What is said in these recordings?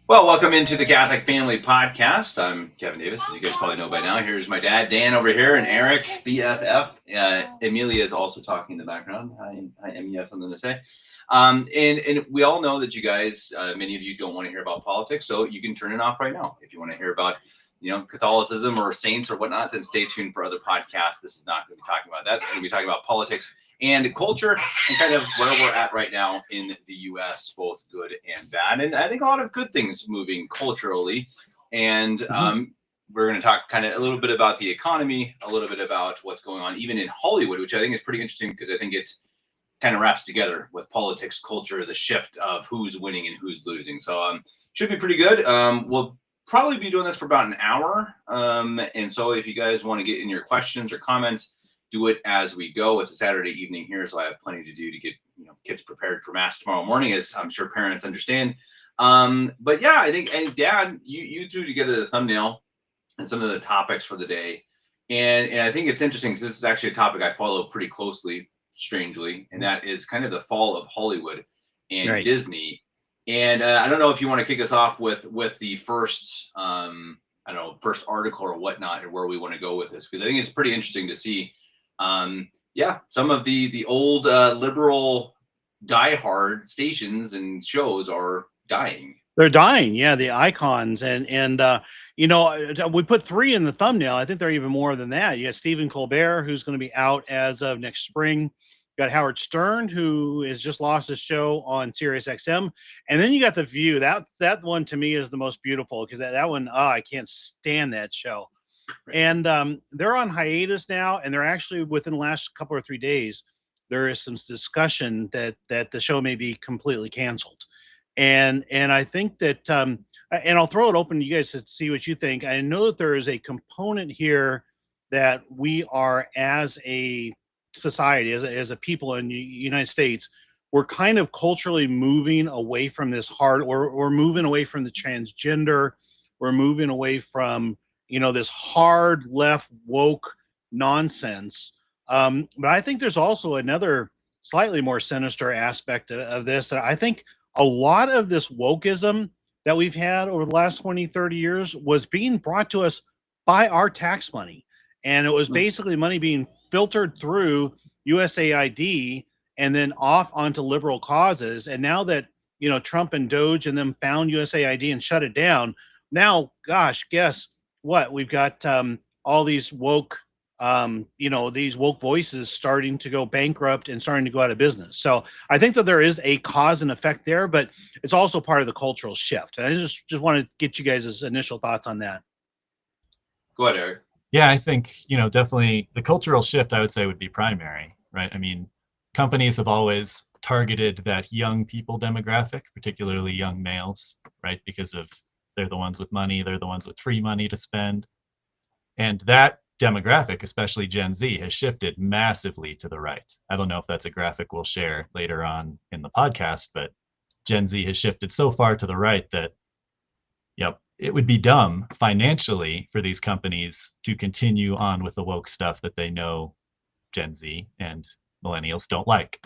Well, welcome into the Catholic Family Podcast. I'm Kevin Davis, as you guys probably know by now. Here's my dad, Dan, over here, and Eric, BFF. Emilia is also talking in the background. Hi, Emmy, you have something to say? And we all know that you guys, many of you don't want to hear about politics, so you can turn it off right now. If you want to hear about, Catholicism or saints or whatnot, then stay tuned for other podcasts. This is not going to be talking about that. This is going to be talking about politics and culture and kind of where we're at right now in the U.S., both good and bad. And I think a lot of good things moving culturally. And we're going to talk kind of a little bit about the economy, a little bit about what's going on even in Hollywood, which I think is pretty interesting because I think it kind of wraps together with politics, culture, the shift of who's winning and who's losing. So should be pretty good. We'll probably be doing this for about an hour. And so if you guys want to get in your questions or comments, do it as we go. It's a Saturday evening here, so I have plenty to do to get kids prepared for mass tomorrow morning, as I'm sure parents understand. But yeah, I think, and Dad, you threw together the thumbnail and some of the topics for the day, and I think it's interesting because this is actually a topic I follow pretty closely, strangely, and that is kind of the fall of Hollywood and Disney. And I don't know if you want to kick us off with the first, first article or whatnot, or where we want to go with this, because I think it's pretty interesting to see. Some of the old liberal diehard stations and shows are dying. They're dying. Yeah, the icons. And we put 3 in the thumbnail. I think there are even more than that. You got Stephen Colbert, who's going to be out as of next spring. You got Howard Stern, who has just lost his show on Sirius XM. And then you got The View. That one to me is the most beautiful because that one, I can't stand that show. And they're on hiatus now, and they're actually within the last couple or 3 days, there is some discussion that the show may be completely canceled. And I think that, and I'll throw it open to you guys to see what you think. I know that there is a component here that we are, as a society, as a people in the United States, we're kind of culturally moving away from this we're moving away from the transgender. We're moving away from this hard left woke nonsense. But I think there's also another slightly more sinister aspect of this. I think a lot of this wokeism that we've had over the last 20, 30 years was being brought to us by our tax money. And it was basically money being filtered through USAID and then off onto liberal causes. And now that, Trump and Doge and them found USAID and shut it down, now, gosh, guess what? We've got all these woke, these woke voices starting to go bankrupt and starting to go out of business. So I think that there is a cause and effect there, but it's also part of the cultural shift. And I just want to get you guys' initial thoughts on that. Go ahead, Eric. Yeah, I think, definitely the cultural shift, I would say, would be primary, right? I mean, companies have always targeted that young people demographic, particularly young males, right? Because they're the ones with money, they're the ones with free money to spend. And that demographic, especially Gen Z, has shifted massively to the right. I don't know if that's a graphic we'll share later on in the podcast, but Gen Z has shifted so far to the right that, it would be dumb financially for these companies to continue on with the woke stuff that they know Gen Z and millennials don't like.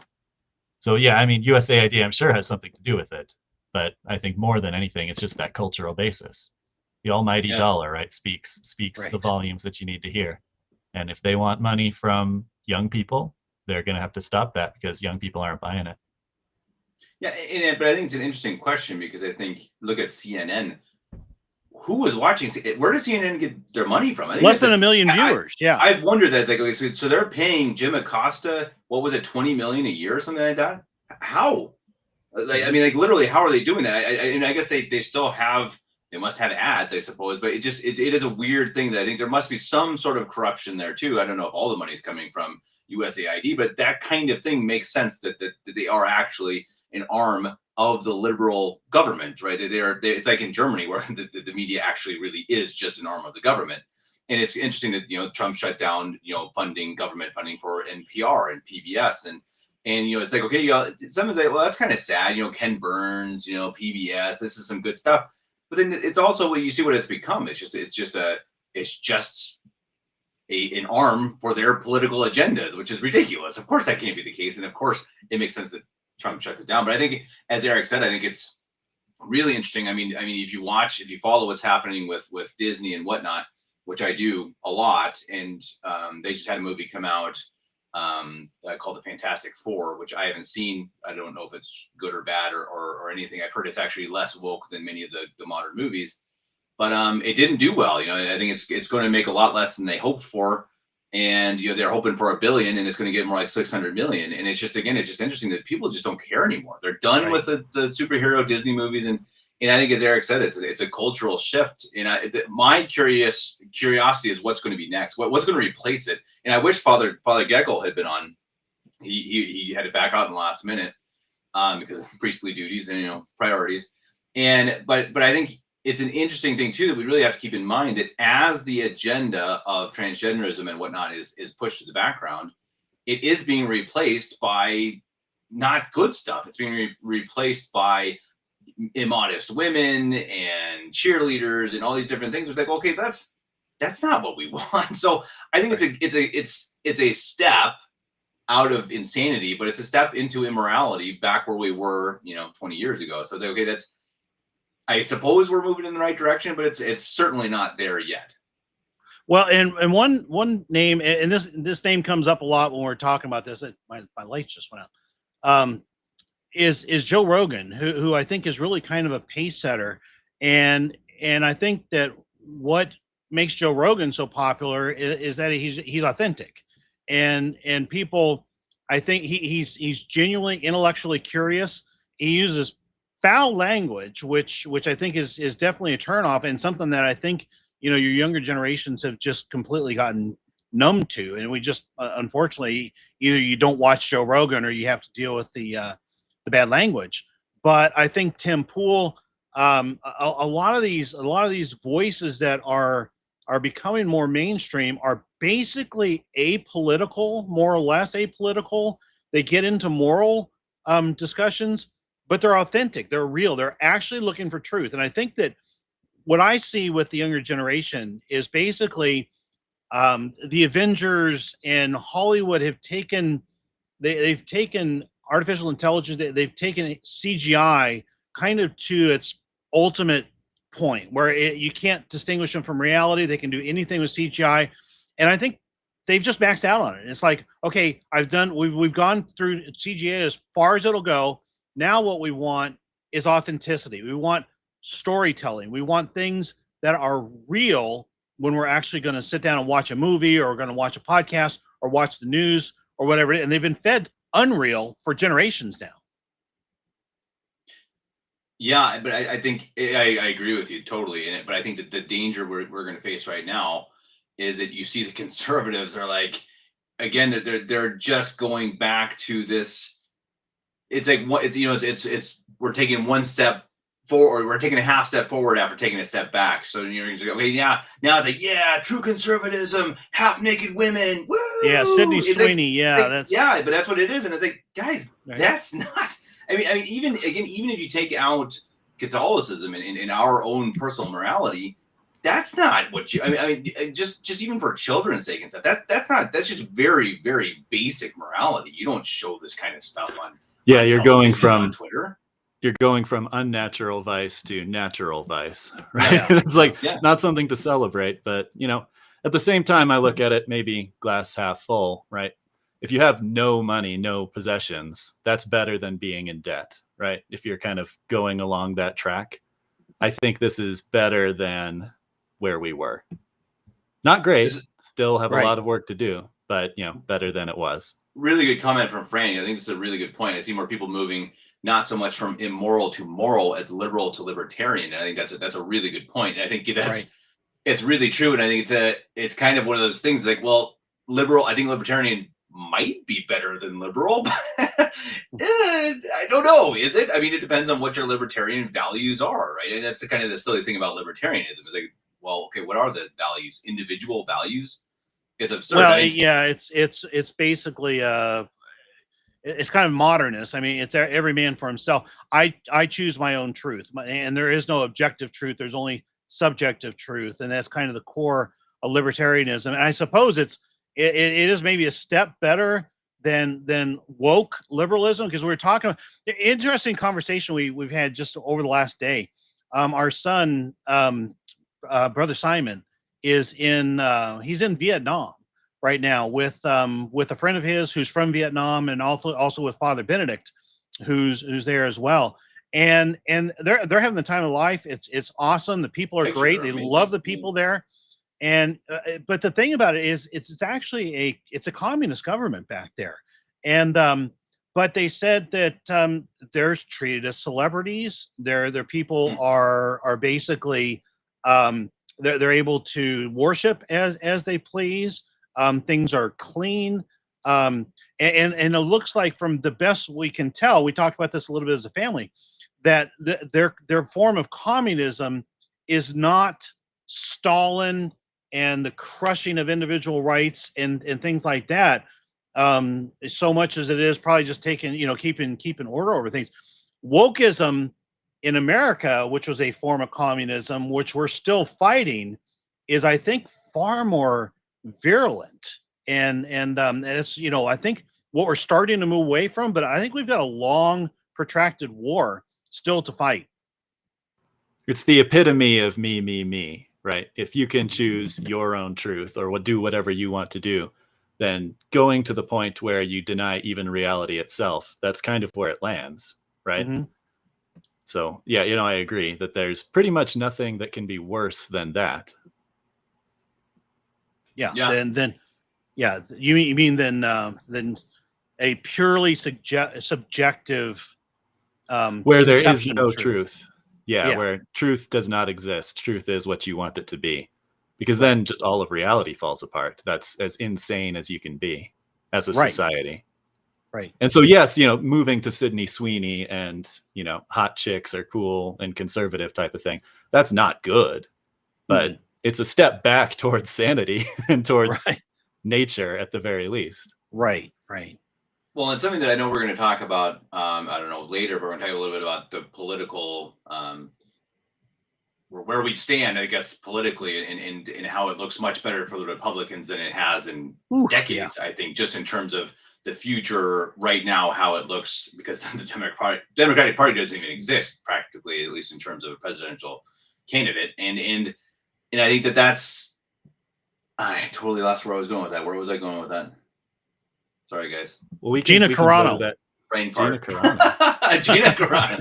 So yeah, I mean, USAID, I'm sure, has something to do with it. But I think more than anything, it's just that cultural basis. The almighty dollar, right, speaks the volumes that you need to hear. And if they want money from young people, they're going to have to stop that because young people aren't buying it. Yeah, but I think it's an interesting question because I think, look at CNN. Who is watching? Where does CNN get their money from? I think less than 1 million viewers. I've wondered that. It's like, okay, so they're paying Jim Acosta, what was it, $20 million a year or something like that? How? Literally, how are they doing that? I guess they still have, they must have ads, I suppose, but it is a weird thing that I think there must be some sort of corruption there too. I don't know if all the money is coming from USAID, but that kind of thing makes sense that they are actually an arm of the liberal government, right? It's like in Germany where the media actually really is just an arm of the government. And it's interesting that, Trump shut down, government funding for NPR and PBS. And it's like, okay, someone's like, well, that's kind of sad, Ken Burns, PBS, this is some good stuff. But then it's also what you see what it's become. It's just an arm for their political agendas, which is ridiculous. Of course, that can't be the case. And of course, it makes sense that Trump shuts it down. But I think, as Eric said, I think it's really interesting. I mean, if you follow what's happening with Disney and whatnot, which I do a lot, and they just had a movie come out called The Fantastic Four, which I haven't seen. I don't know if it's good or bad or anything. I've heard it's actually less woke than many of the modern movies, but it didn't do well. I think it's going to make a lot less than they hoped for, and they're hoping for $1 billion, and it's going to get more like 600 million. And it's just interesting that people just don't care anymore. They're done with the superhero Disney movies, and I think, as Eric said, it's a cultural shift. And my curiosity is what's going to be next. What's going to replace it? And I wish Father Geckle had been on. He had to back out in the last minute because of priestly duties and priorities. But I think it's an interesting thing too that we really have to keep in mind, that as the agenda of transgenderism and whatnot is pushed to the background, it is being replaced by not good stuff. It's being replaced by immodest women and cheerleaders and all these different things. It's like, okay, that's not what we want. So I think it's a step out of insanity, but it's a step into immorality back where we were 20 years ago. So it's like, okay, I suppose we're moving in the right direction, but it's certainly not there yet. Well, and one name, and this name comes up a lot when we're talking about this. My lights just went out. Is Joe Rogan, who I think is really kind of a pace setter, and I think that what makes Joe Rogan so popular is that he's authentic, and people, I think he's genuinely intellectually curious. He uses foul language, which I think is definitely a turnoff, and something that I think your younger generations have just completely gotten numb to, and we just unfortunately either you don't watch Joe Rogan or you have to deal with the bad language. But I think Tim Pool, a lot of these voices that are becoming more mainstream are basically apolitical, more or less apolitical. They get into moral discussions, but they're authentic, they're real, they're actually looking for truth. And I think that what I see with the younger generation is basically the Avengers and Hollywood have taken they've taken artificial intelligence, they've taken CGI kind of to its ultimate point where you can't distinguish them from reality. They can do anything with CGI, and I think they've just maxed out on it. It's like, okay, we've gone through CGI as far as it'll go. Now what we want is authenticity. We want storytelling. We want things that are real when we're actually going to sit down and watch a movie or going to watch a podcast or watch the news or whatever. And they've been fed unreal for generations now. Yeah, but I think I agree with you totally in it. But I think that the danger we're going to face right now is that you see the conservatives are like, again, they're just going back to this. It's like it's we're taking one step forward, we're taking a half step forward after taking a step back. So you're going to go, okay, yeah, now it's like, yeah, true conservatism, half naked women, woo! Yeah, Sydney It's Sweeney, but that's what it is, and it's like, guys, right. That's not. I mean, even if you take out Catholicism and our own personal morality, that's not what you. I mean, just even for children's sake and stuff, that's just very, very basic morality. You don't show this kind of stuff on. Yeah, on you're going on Twitter. You're going from unnatural vice to natural vice, right? Yeah. It's like not something to celebrate, but at the same time, I look at it maybe glass half full, right? If you have no money, no possessions, that's better than being in debt, right? If you're kind of going along that track, I think this is better than where we were. Not great, still have a lot of work to do, but better than it was. Really good comment from Franny. I think this is a really good point. I see more people moving not so much from immoral to moral as liberal to libertarian. And I think that's a really good point. And I think it's really true. And I think it's kind of one of those things like, well, I think libertarian might be better than liberal, but I don't know. Is it? I mean, it depends on what your libertarian values are, right? And that's the kind of the silly thing about libertarianism is like, well, okay, what are the values? Individual values? It's absurd. Well, yeah, it's basically it's kind of modernist. I mean, it's every man for himself. I choose my own truth, and there is no objective truth. There's only subjective truth, and that's kind of the core of libertarianism. And I suppose it is maybe a step better than woke liberalism? Because we were talking about interesting conversation we've had just over the last day. Our son, brother Simon, is in he's in Vietnam right now with a friend of his who's from Vietnam, and also with Father Benedict, who's there as well. And they're having the time of life. It's awesome. The people are great. They love the people there. And but the thing about it is, it's actually a communist government back there. And but they said that they're treated as celebrities. Their people are basically they're able to worship as they please. Things are clean. And it looks like, from the best we can tell, we talked about this a little bit as a family, that their form of communism is not Stalin and the crushing of individual rights and things like that, so much as it is probably just keeping order over things. Wokeism in America, which was a form of communism, which we're still fighting, is, I think, far more virulent. And it's, I think, what we're starting to move away from, but I think we've got a long, protracted war still to fight. It's the epitome of me, right? If you can choose your own truth or do whatever you want to do, then going to the point where you deny even reality itself, that's kind of where it lands, right? Mm-hmm. So, yeah, I agree that there's pretty much nothing that can be worse than that. Yeah. Then you mean than a purely subjective where there is conception no of truth. Yeah, where truth does not exist. Truth is what you want it to be. Because then just all of reality falls apart. That's as insane as you can be as a society. Right. And so, yes, moving to Sydney Sweeney and, hot chicks are cool and conservative type of thing. That's not good, but it's a step back towards sanity and towards nature at the very least. Right. Well, and something that I know we're going to talk about, I don't know, later, but we're going to talk a little bit about the political, where we stand, I guess, politically, and how it looks much better for the Republicans than it has in decades, I think, just in terms of the future right now, how it looks, because the Democratic Party doesn't even exist practically, at least in terms of a presidential candidate. And I think that's, I totally lost where I was going with that. Where was I going with that? Sorry, guys. Well, Gina Carano. Brain fart. Gina Carano. Gina Carano.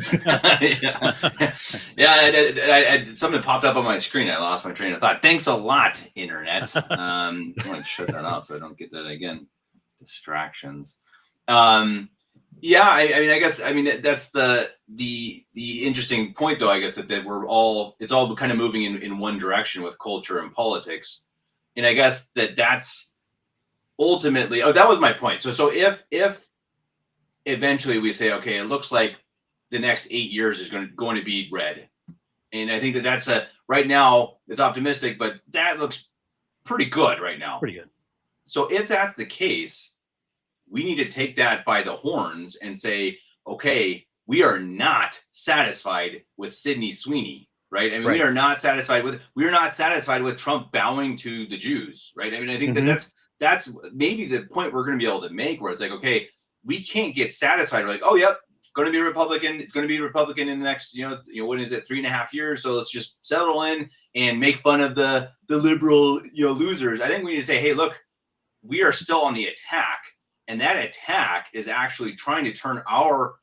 Yeah, something popped up on my screen. I lost my train of thought. Thanks a lot, Internet. I'm going to shut that off so I don't get that again. Distractions. I guess that's the interesting point, though. I guess that it's all kind of moving in one direction with culture and politics, and I guess that's ultimately. Oh, that was my point. So if eventually we say, okay, it looks like the next 8 years is going to be red, and I think that's right now it's optimistic, but that looks pretty good right now. Pretty good. So if that's the case, we need to take that by the horns and say, okay, we are not satisfied with Sydney Sweeney, right? We are not satisfied with Trump bowing to the Jews, right? I think that's maybe the point we're going to be able to make, where it's like, okay, we can't get satisfied. We're like, oh, yep, going to be Republican. It's going to be Republican in the next, what is it, 3.5 years? So let's just settle in and make fun of the liberal, losers. I think we need to say, hey, look, we are still on the attack, and that attack is actually trying to turn our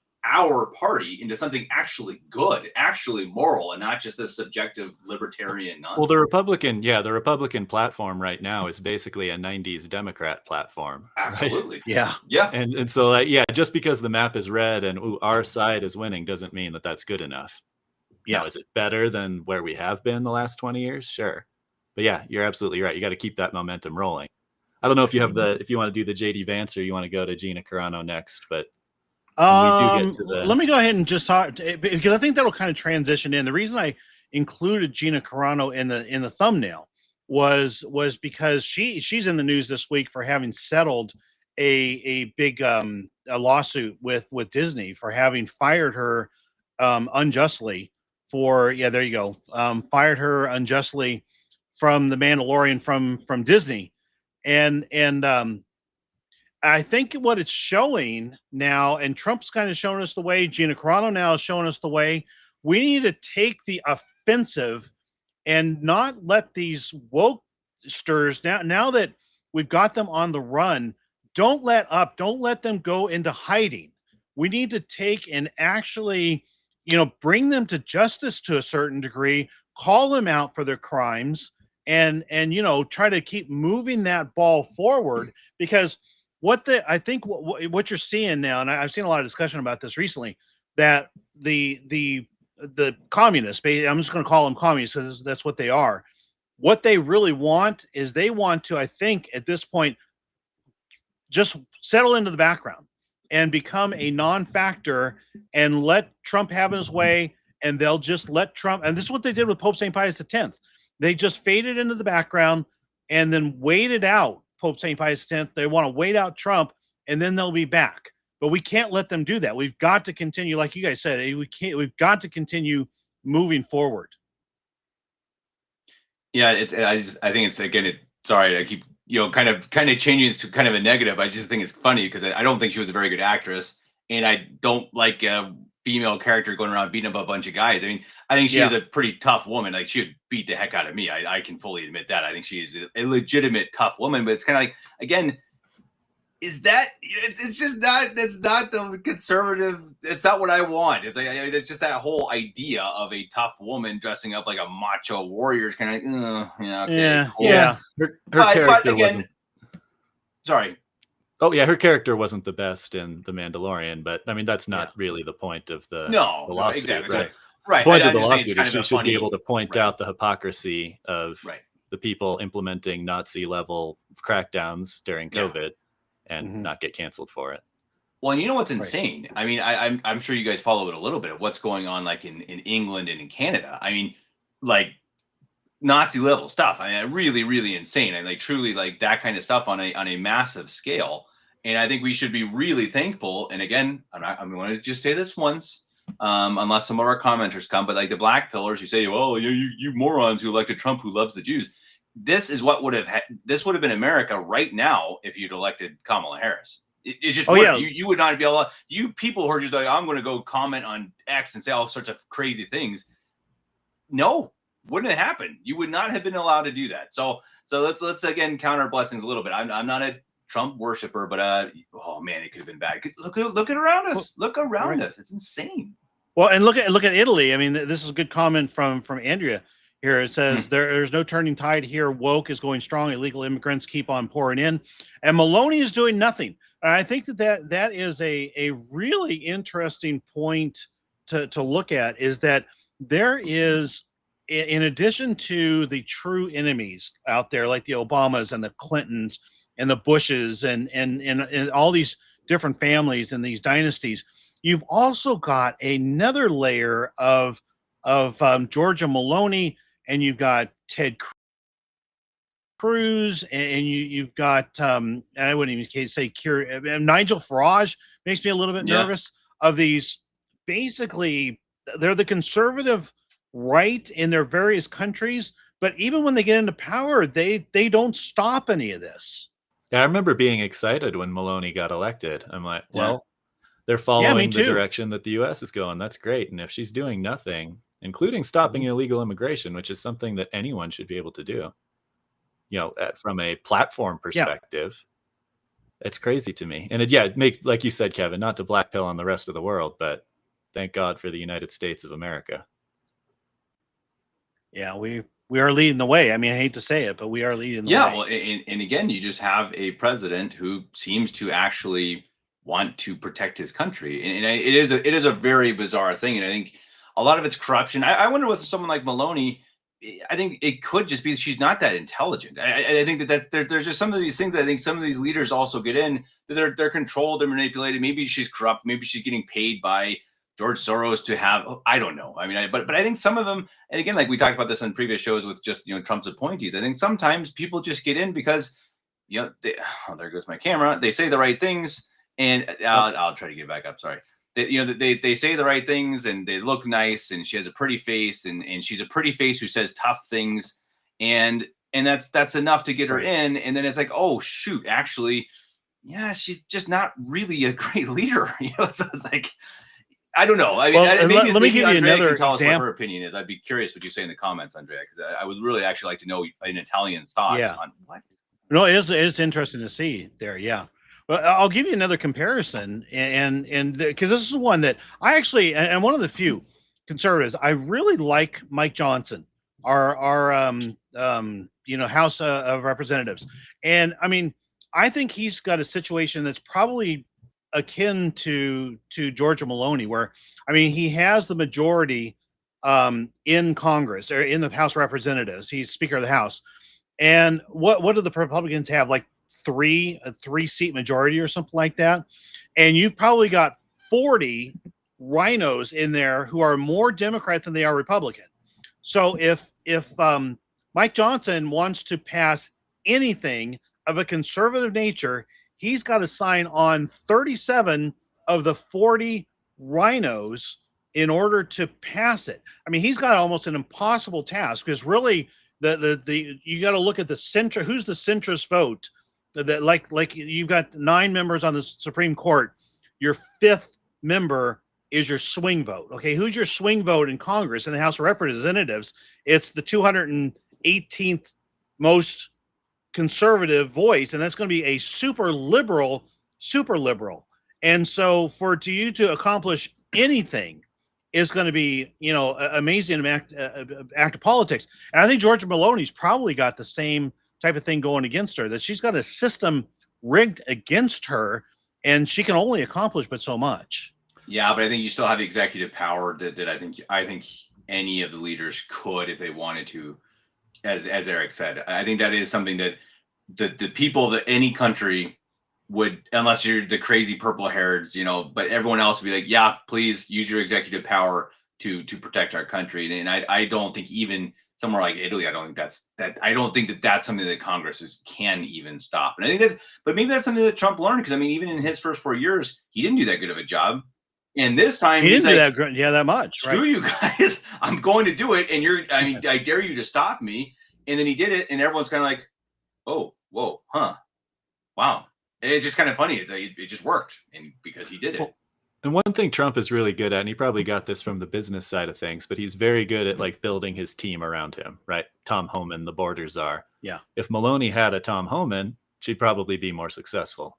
party into something actually good, actually moral, and not just this subjective libertarian nonsense. Well, the Republican platform right now is basically a 90s Democrat platform. Absolutely. Right? Yeah. And so, just because the map is red and our side is winning doesn't mean that that's good enough. Yeah. Now, is it better than where we have been the last 20 years? Sure. But yeah, you're absolutely right. You got to keep that momentum rolling. I don't know if you want to do the JD Vance or you want to go to Gina Carano next, but let me go ahead and just talk, because I think that'll kind of transition in. The reason I included Gina Carano in the thumbnail was because she's in the news this week for having settled a big a lawsuit with Disney for having fired her unjustly for there you go, fired her unjustly from The Mandalorian from Disney, and I think what it's showing now, and Trump's kind of showing us the way, Gina Carano now is showing us the way, we need to take the offensive and not let these wokesters now that we've got them on the run, don't let up, don't let them go into hiding. We need to take and actually, bring them to justice to a certain degree, call them out for their crimes, and try to keep moving that ball forward. Because I think what you're seeing now, and I've seen a lot of discussion about this recently, that the communists, I'm just going to call them communists because that's what they are. What they really want is they want to, I think, at this point, just settle into the background and become a non-factor and let Trump have his way. And they'll just let Trump. And this is what they did with Pope St. Pius X. They just faded into the background and then waited out Pope St. Pius X. They want to wait out Trump, and then they'll be back. But we can't let them do that. We've got to continue, like you guys said, we've got to continue moving forward. Yeah, I think it's, again, sorry, I keep, kind of changing to kind of a negative. I just think it's funny because I don't think she was a very good actress, and I don't like a female character going around beating up a bunch of guys. I mean, I think she is a pretty tough woman. Like, she would beat the heck out of me. I can fully admit that. I think she is a legitimate tough woman, but it's kind of like, again, is that, it's just not, that's not the conservative, it's not what I want. It's like, it's just that whole idea of a tough woman dressing up like a macho warrior is kind of like, yeah, okay, cool. Yeah. Her But character again, wasn't. Sorry. Oh yeah, her character wasn't the best in The Mandalorian, but I mean that's not really the point of the lawsuit, exactly. right? Right. The point of the just saying it's lawsuit kind is of she should be funny- able to point out the hypocrisy of Right. the people implementing Nazi level crackdowns during COVID and not get canceled for it. Well, and you know what's insane? I mean, I'm sure you guys follow it a little bit of what's going on, like in England and in Canada. I mean, like Nazi level stuff. I mean, really, really insane, and like truly like that kind of stuff on a massive scale. And I think we should be really thankful. And again, I'm going to just say this once, unless some of our commenters come, but like the black pillars who say, well, you morons who elected Trump who loves the Jews. This is what would have been America right now if you'd elected Kamala Harris. It's just you would not be able to, you people who are just like, I'm going to go comment on X and say all sorts of crazy things. No, wouldn't have happened. You would not have been allowed to do that. So let's again count our blessings a little bit. I'm not a Trump worshiper, but oh man, it could have been bad. Look at around us. Look around us. It's insane. Well, and look at Italy. I mean, this is a good comment from Andrea here. It says there's no turning tide here. Woke is going strong. Illegal immigrants keep on pouring in, and Maloney is doing nothing. And I think that is a really interesting point to look at, is that there is, in addition to the true enemies out there, like the Obamas and the Clintons and the Bushes and all these different families and these dynasties, you've also got another layer of Georgia Maloney, and you've got Ted Cruz, and you've got I wouldn't even say Nigel Farage makes me a little bit nervous. Of these, basically, they're the conservative right in their various countries, but even when they get into power, they don't stop any of this. Yeah, I remember being excited when Maloney got elected. I'm like, well, they're following the direction that the U.S. is going. That's great. And if she's doing nothing, including stopping illegal immigration, which is something that anyone should be able to do, from a platform perspective, it's crazy to me. And it makes, like you said, Kevin, not to black pill on the rest of the world, but thank God for the United States of America. Yeah, we are leading the way. I mean, I hate to say it, but we are leading the way. Yeah, well, and again, you just have a president who seems to actually want to protect his country, and it is a very bizarre thing. And I think a lot of it's corruption. I wonder with someone like Maloney, I think it could just be she's not that intelligent. I think that there's just some of these things that I think some of these leaders also get in, that they're controlled, they're manipulated. Maybe she's corrupt. Maybe she's getting paid by George Soros to have, I don't know. I mean, but I think some of them, and again, like we talked about this in previous shows with just, Trump's appointees. I think sometimes people just get in because, there goes my camera. They say the right things, and I'll try to get back up. Sorry. They say the right things, and they look nice, and she has a pretty face, and she's a pretty face who says tough things, and that's enough to get her in. And then it's like, oh shoot, actually, yeah, she's just not really a great leader. So it's like, I don't know. I mean, Well, maybe, let me give you Andrea another can tell us what example. her opinion is. I'd be curious what you say in the comments, Andrea, because I would really actually like to know an Italian's thoughts Yeah. on what. No, it's interesting to see there. Yeah. Well, I'll give you another comparison, and because this is one that I actually, and one of the few conservatives, I really like Mike Johnson, our House of Representatives, and I mean, I think he's got a situation that's probably akin to Georgia Maloney, where I mean, he has the majority in Congress or in the House of Representatives. He's Speaker of the House, and what do the Republicans have? Like a 3-seat majority or something like that. And you've probably got 40 rhinos in there who are more Democrat than they are Republican. So if Mike Johnson wants to pass anything of a conservative nature, he's got to sign on 37 of the 40 rhinos in order to pass it. I mean, he's got almost an impossible task because really the you got to look at the center. Who's the centrist vote? That like you've got 9 members on the Supreme Court. Your 5th member is your swing vote. Okay, who's your swing vote in Congress in the House of Representatives? It's the 218th most conservative voice, and that's going to be a super liberal. And so for you to accomplish anything is going to be, amazing act of politics. And I think Georgia Maloney's probably got the same type of thing going against her, that she's got a system rigged against her, and she can only accomplish but so much. Yeah, but I think you still have the executive power that I think any of the leaders could, if they wanted to, as Eric said. I think that is something that the people that any country would, unless you're the crazy purple hairs, but everyone else would be like, yeah, please use your executive power to protect our country. And I don't think even somewhere like Italy, I don't think that's something that Congress can even stop. And I think but maybe that's something that Trump learned, because I mean, even in his first 4 years, he didn't do that good of a job. And this time he he's didn't like, do that much. Screw you guys, I'm going to do it. And I dare you to stop me. And then he did it, and everyone's kind of like, oh, whoa, huh, wow. It's just kind of funny. It's like, it just worked, and because he did it. Well, and one thing Trump is really good at, and he probably got this from the business side of things, but he's very good at like building his team around him, right? Tom Homan, the border czar. Yeah. If Maloney had a Tom Homan, she'd probably be more successful.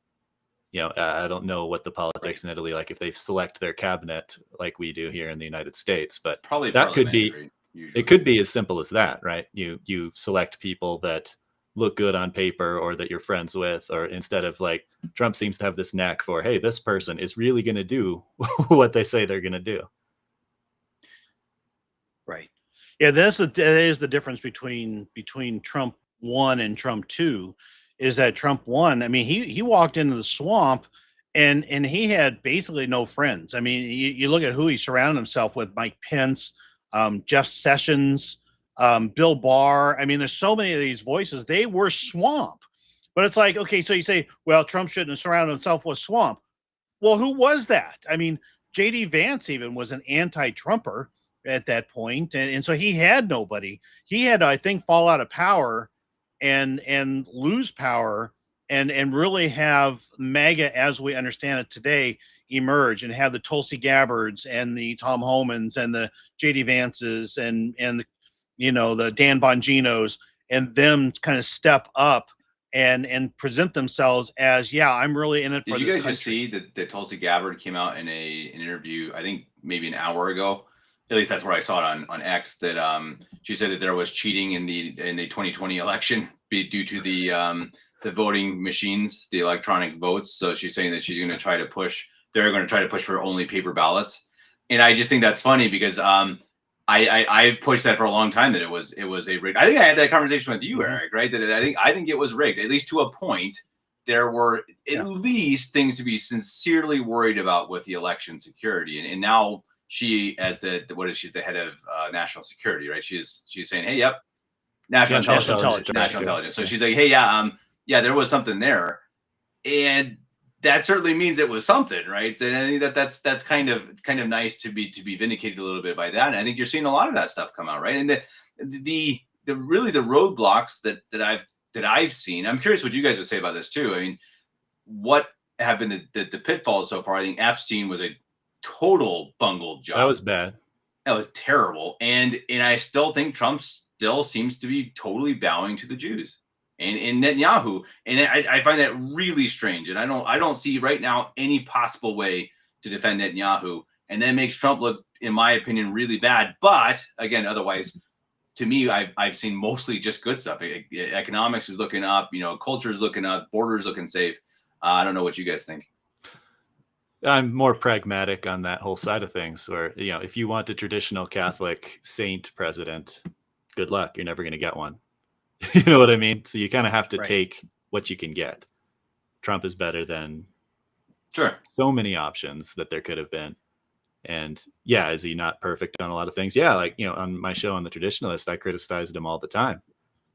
I don't know what the politics in Italy like if they select their cabinet like we do here in the United States, but probably that could be. Usually. It could be as simple as that, right? You select people that look good on paper or that you're friends with, or instead of like Trump seems to have this knack for, hey, this person is really going to do what they say they're going to do. Right. Yeah, that is the difference between Trump 1 and Trump 2, is that Trump 1, I mean, he walked into the swamp and he had basically no friends. I mean, you look at who he surrounded himself with: Mike Pence, Jeff Sessions, Bill Barr. I mean, there's so many of these voices. They were swamp. But it's like, okay, so you say, well, Trump shouldn't have surrounded himself with swamp. Well, who was that? I mean, J.D. Vance even was an anti-Trumper at that point, and so he had nobody. He had to, I think, fall out of power and lose power and really have MAGA as we understand it today emerge, and have the Tulsi Gabbards and the Tom Homans and the J.D. Vances and the, the Dan Bonginos, and them kind of step up and present themselves as, yeah, I'm really in it for this country. Did you guys just see that Tulsi Gabbard came out in an interview, I think maybe an hour ago? At least that's where I saw it on X, that she said that there was cheating in the 2020 election due to the voting machines, the electronic votes. So she's saying that they're going to try to push for only paper ballots. And I just think that's funny, because I pushed that for a long time, that it was a rigged. I think I had that conversation with you, Eric, right? That I think it was rigged, at least to a point. There were at least things to be sincerely worried about with the election security, and now she, as she's the head of national security, right? She's saying, hey, yep, national intelligence. So she's like, hey, yeah, there was something there, and that certainly means it was something, right? And I think that's kind of nice to be vindicated a little bit by that. And I think you're seeing a lot of that stuff come out, right? And the really the roadblocks that I've seen. I'm curious what you guys would say about this too. I mean, what have been the pitfalls so far. I think Epstein was a total bungled job. That was bad. That was terrible. And I still think Trump still seems to be totally bowing to the Jews and Netanyahu. And I find that really strange. And I don't see right now any possible way to defend Netanyahu. And that makes Trump look, in my opinion, really bad. But again, otherwise, to me, I've seen mostly just good stuff. Economics is looking up, culture is looking up, borders looking safe. I don't know what you guys think. I'm more pragmatic on that whole side of things, where, if you want a traditional Catholic saint president, good luck. You're never going to get one. You know what I mean? So you kind of have to take what you can get. Trump is better than so many options that there could have been. And yeah, is he not perfect on a lot of things? Yeah, like, on my show on The Traditionalist, I criticized him all the time.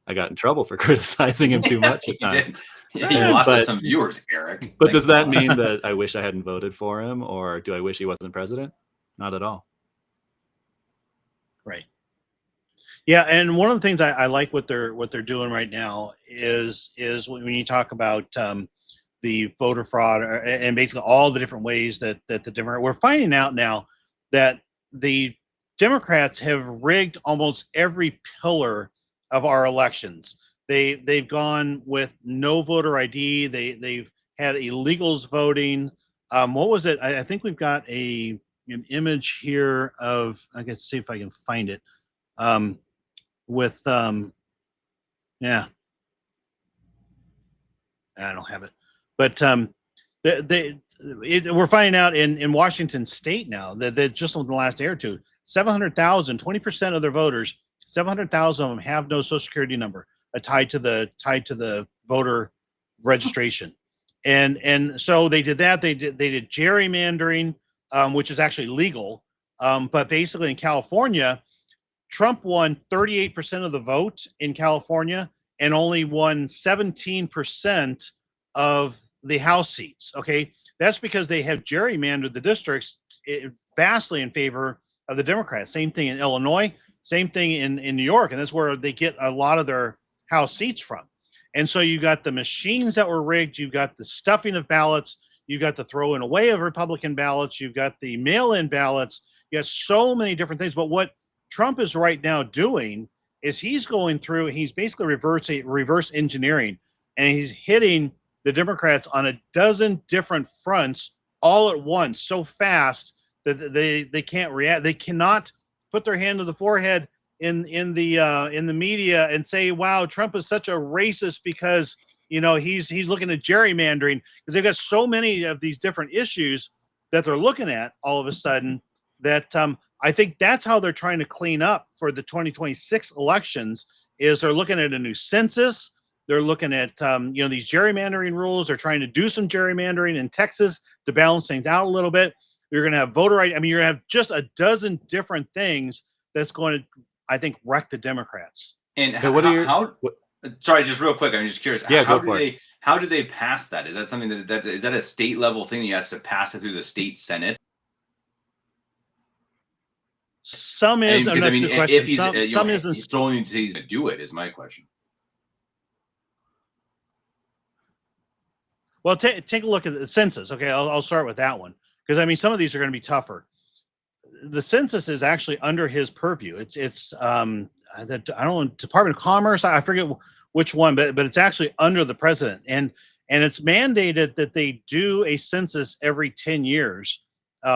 I got in trouble for criticizing him too much at times. Yeah, you lost us some viewers, Eric. But does that mean that I wish I hadn't voted for him, or do I wish he wasn't president? Not at all. Right. Yeah, and one of the things I like what they're doing right now is when you talk about the voter fraud and basically all the different ways that the Democrats, we're finding out now that the Democrats have rigged almost every pillar of our elections. They've gone with no voter ID. They've had illegals voting. What was it? I think we've got an image here of, I can see if I can find it. Yeah, I don't have it, but we're finding out in Washington State now that just in the last day or two, 700,000, 20% of their voters, 700,000 of them have no Social Security number tied to the voter registration, and so they did that. They did gerrymandering, which is actually legal, but basically in California, Trump won 38% of the vote in California and only won 17% of the House seats. Okay, that's because they have gerrymandered the districts vastly in favor of the Democrats. Same thing in Illinois, same thing in New York, and that's where they get a lot of their House seats from. And so you got the machines that were rigged, you've got the stuffing of ballots, you've got the throwing away of Republican ballots, you've got the mail-in ballots, you got so many different things. But what Trump is right now doing is he's going through, he's basically reverse engineering, and he's hitting the Democrats on a dozen different fronts all at once so fast that they can't react. They cannot put their hand to the forehead in the media and say, wow, Trump is such a racist because he's looking at gerrymandering, because they've got so many of these different issues that they're looking at all of a sudden that I think that's how they're trying to clean up for the 2026 elections. Is they're looking at a new census. They're looking at these gerrymandering rules. They're trying to do some gerrymandering in Texas to balance things out a little bit. You're going to have voter ID. I mean, you're going to have just a dozen different things that's going to, I think, wreck the Democrats. And sorry, just real quick, I'm just curious. Yeah, how do they pass that? Is that something that is that a state level thing that you have to pass it through the state Senate? Some is, and that's a good question. Some isn't. He's only to do it is my question. Well, take a look at the census. Okay, I'll start with that one, because I mean some of these are going to be tougher. The census is actually under his purview. It's I don't know, Department of Commerce. I forget which one, but it's actually under the president, and it's mandated that they do a census every 10 years,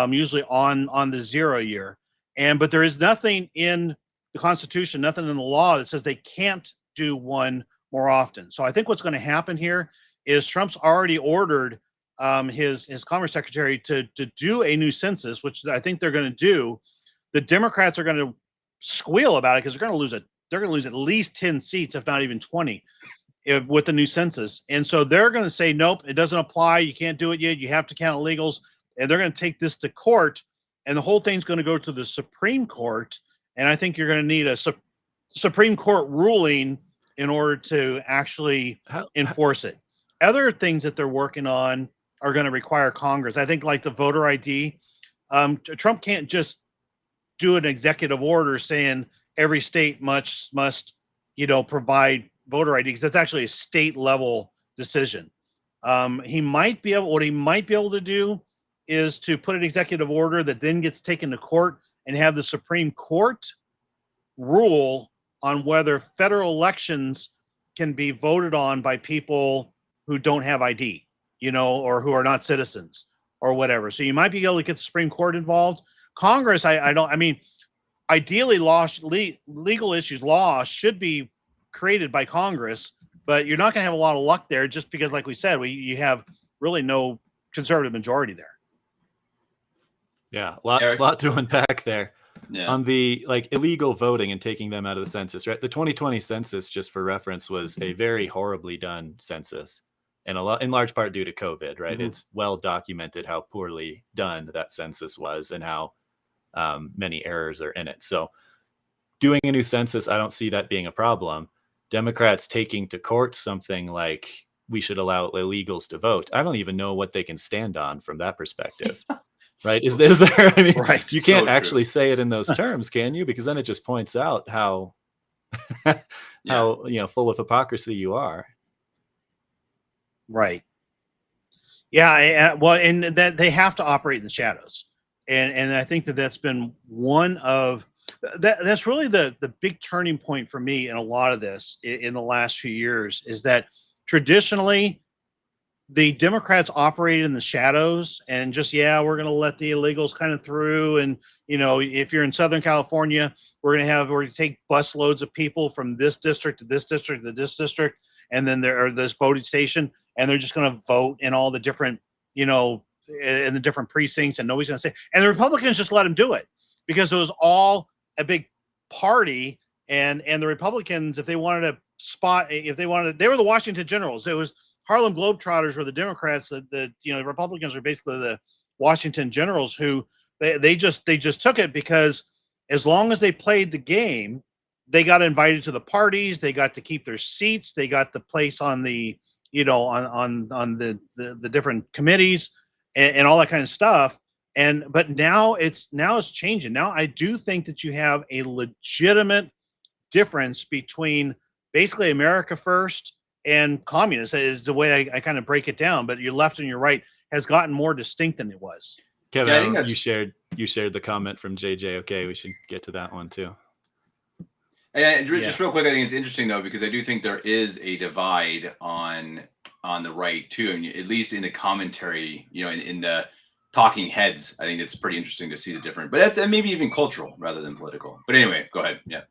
usually on the 0 year. But there is nothing in the Constitution, nothing in the law that says they can't do one more often. So I think what's going to happen here is Trump's already ordered his Commerce Secretary to do a new census, which I think they're going to do. The Democrats are going to squeal about it because they're going to lose at least 10 seats, if not even 20, with the new census. And so they're going to say, nope, it doesn't apply. You can't do it yet. You have to count illegals. And they're going to take this to court. And the whole thing's going to go to the Supreme Court. And I think you're going to need a Supreme Court ruling in order to actually enforce it. Other things that they're working on are going to require Congress. I think like the voter ID. Trump can't just do an executive order saying every state must provide voter ID, because that's actually a state level decision. He might be able. What he might be able to do is to put an executive order that then gets taken to court and have the Supreme Court rule on whether federal elections can be voted on by people who don't have ID, or who are not citizens or whatever. So you might be able to get the Supreme Court involved. Congress, I mean, ideally, legal issues, law should be created by Congress, but you're not going to have a lot of luck there just because, like we said, you have really no conservative majority there. Yeah, a lot to unpack there. Yeah. On the illegal voting and taking them out of the census, right? The 2020 census, just for reference, was a very horribly done census, and in large part due to COVID, right? Mhm. It's well documented how poorly done that census was and how many errors are in it. So doing a new census, I don't see that being a problem. Democrats taking to court something like we should allow illegals to vote, I don't even know what they can stand on from that perspective. Right? Is there? I mean, Right. you can't So actually say it in those terms, can you? Because then it just points out how full of hypocrisy you are. Right. Yeah. Well, and that they have to operate in the shadows, and I think that's been one of that's really the big turning point for me in a lot of this in the last few years is that traditionally the Democrats operated in the shadows and just, we're going to let the illegals kind of through. And, if you're in Southern California, we're going to take bus loads of people from this district to this district to this district. And then there are this voting station and they're just going to vote in all the different, in the different precincts and nobody's going to say, and the Republicans just let them do it because it was all a big party. And the Republicans, if they wanted to they were the Washington Generals. It was Harlem Globetrotters were the Democrats. The Republicans are basically the Washington Generals who they just took it because as long as they played the game, they got invited to the parties. They got to keep their seats. They got the place on the on the different committees and all that kind of stuff. But now it's changing. Now I do think that you have a legitimate difference between basically America first and communist is the way I kind of break it down, but your left and your right has gotten more distinct than it was. Kevin, I think you shared the comment from JJ. Okay, we should get to that one too. And just real quick, I think it's interesting though because I do think there is a divide on the right too, and at least in the commentary, in the talking heads, I think it's pretty interesting to see the difference. But that's maybe even cultural rather than political. But anyway, go ahead. Yeah.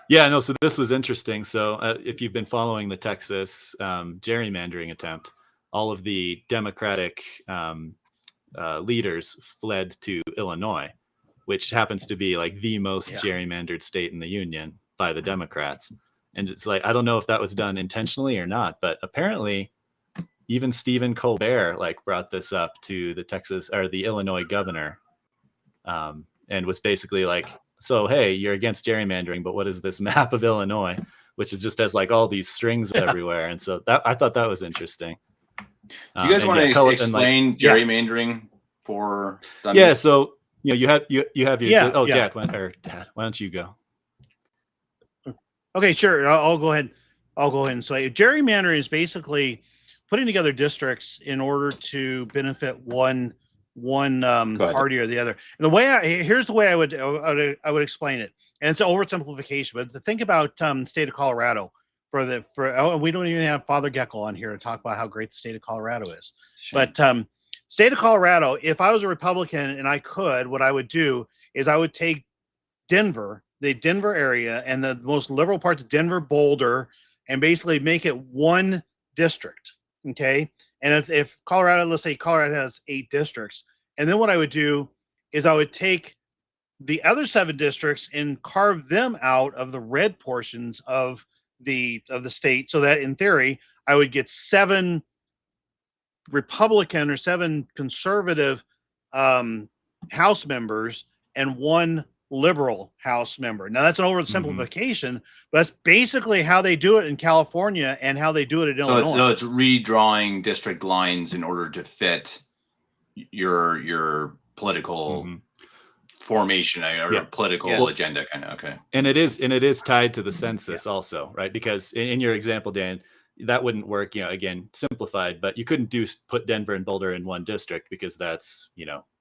Yeah, no, so this was interesting. So if you've been following the Texas gerrymandering attempt, all of the Democratic leaders fled to Illinois, which happens to be the most gerrymandered state in the union by the Democrats. And it's I don't know if that was done intentionally or not, but apparently even Stephen Colbert brought this up to the Illinois governor and was basically so, hey, you're against gerrymandering, but what is this map of Illinois, which is just has all these strings everywhere. And so I thought that was interesting. Do you guys want to explain gerrymandering for dummies? Yeah. So, you have your, Dad, why don't you go? Okay, sure. I'll go ahead. And say gerrymandering is basically putting together districts in order to benefit one party or the other. And here's the way I would explain it. And it's an oversimplification, but the think about the state of Colorado we don't even have Father Geckle on here to talk about how great the state of Colorado is. But state of Colorado, if I was a Republican and I could, what I would do is I would take Denver, the Denver area and the most liberal parts of Denver, Boulder, and basically make it one district. Okay. And if Colorado, let's say Colorado has 8 districts, and then what I would do is I would take the other 7 districts and carve them out of the red portions of the state, so that in theory I would get 7 Republican or 7 conservative House members and 1 liberal House member. Now that's an oversimplification, but that's basically how they do it in California and how they do it in Illinois. So it's redrawing district lines in order to fit your political formation or political agenda, kind of. Okay. And it is tied to the census also, right? Because in your example, Dan, that wouldn't work, again, simplified, but you couldn't put Denver and Boulder in one district because that's,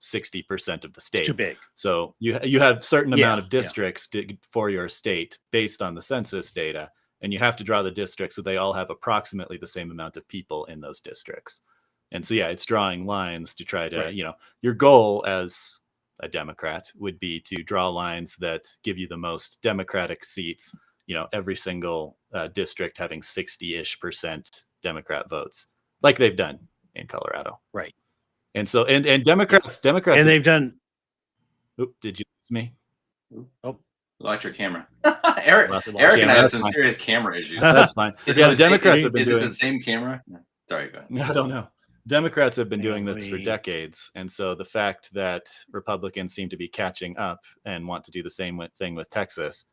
60% of the Too state. big. So you have certain Yeah, amount of districts for your state based on the census data, and you have to draw the districts so they all have approximately the same amount of people in those districts. And so, it's drawing lines to try to, Right. your goal as a Democrat would be to draw lines that give you the most Democratic seats, every single district having 60-ish% Democrat votes, like they've done in Colorado. Right. And so, and Democrats, And they've done. Oop, did you lose me? Oh, Watch your camera. Eric Lost the and I camera. have That's some fine. serious camera issues. That's fine. Is Yeah, it the the same- Democrats have been Is it doing. the same camera? No. Sorry, go ahead. I don't know. Democrats have been Hang doing on, this let for me- decades. And so the fact that Republicans seem to be catching up and want to do the same thing with Texas,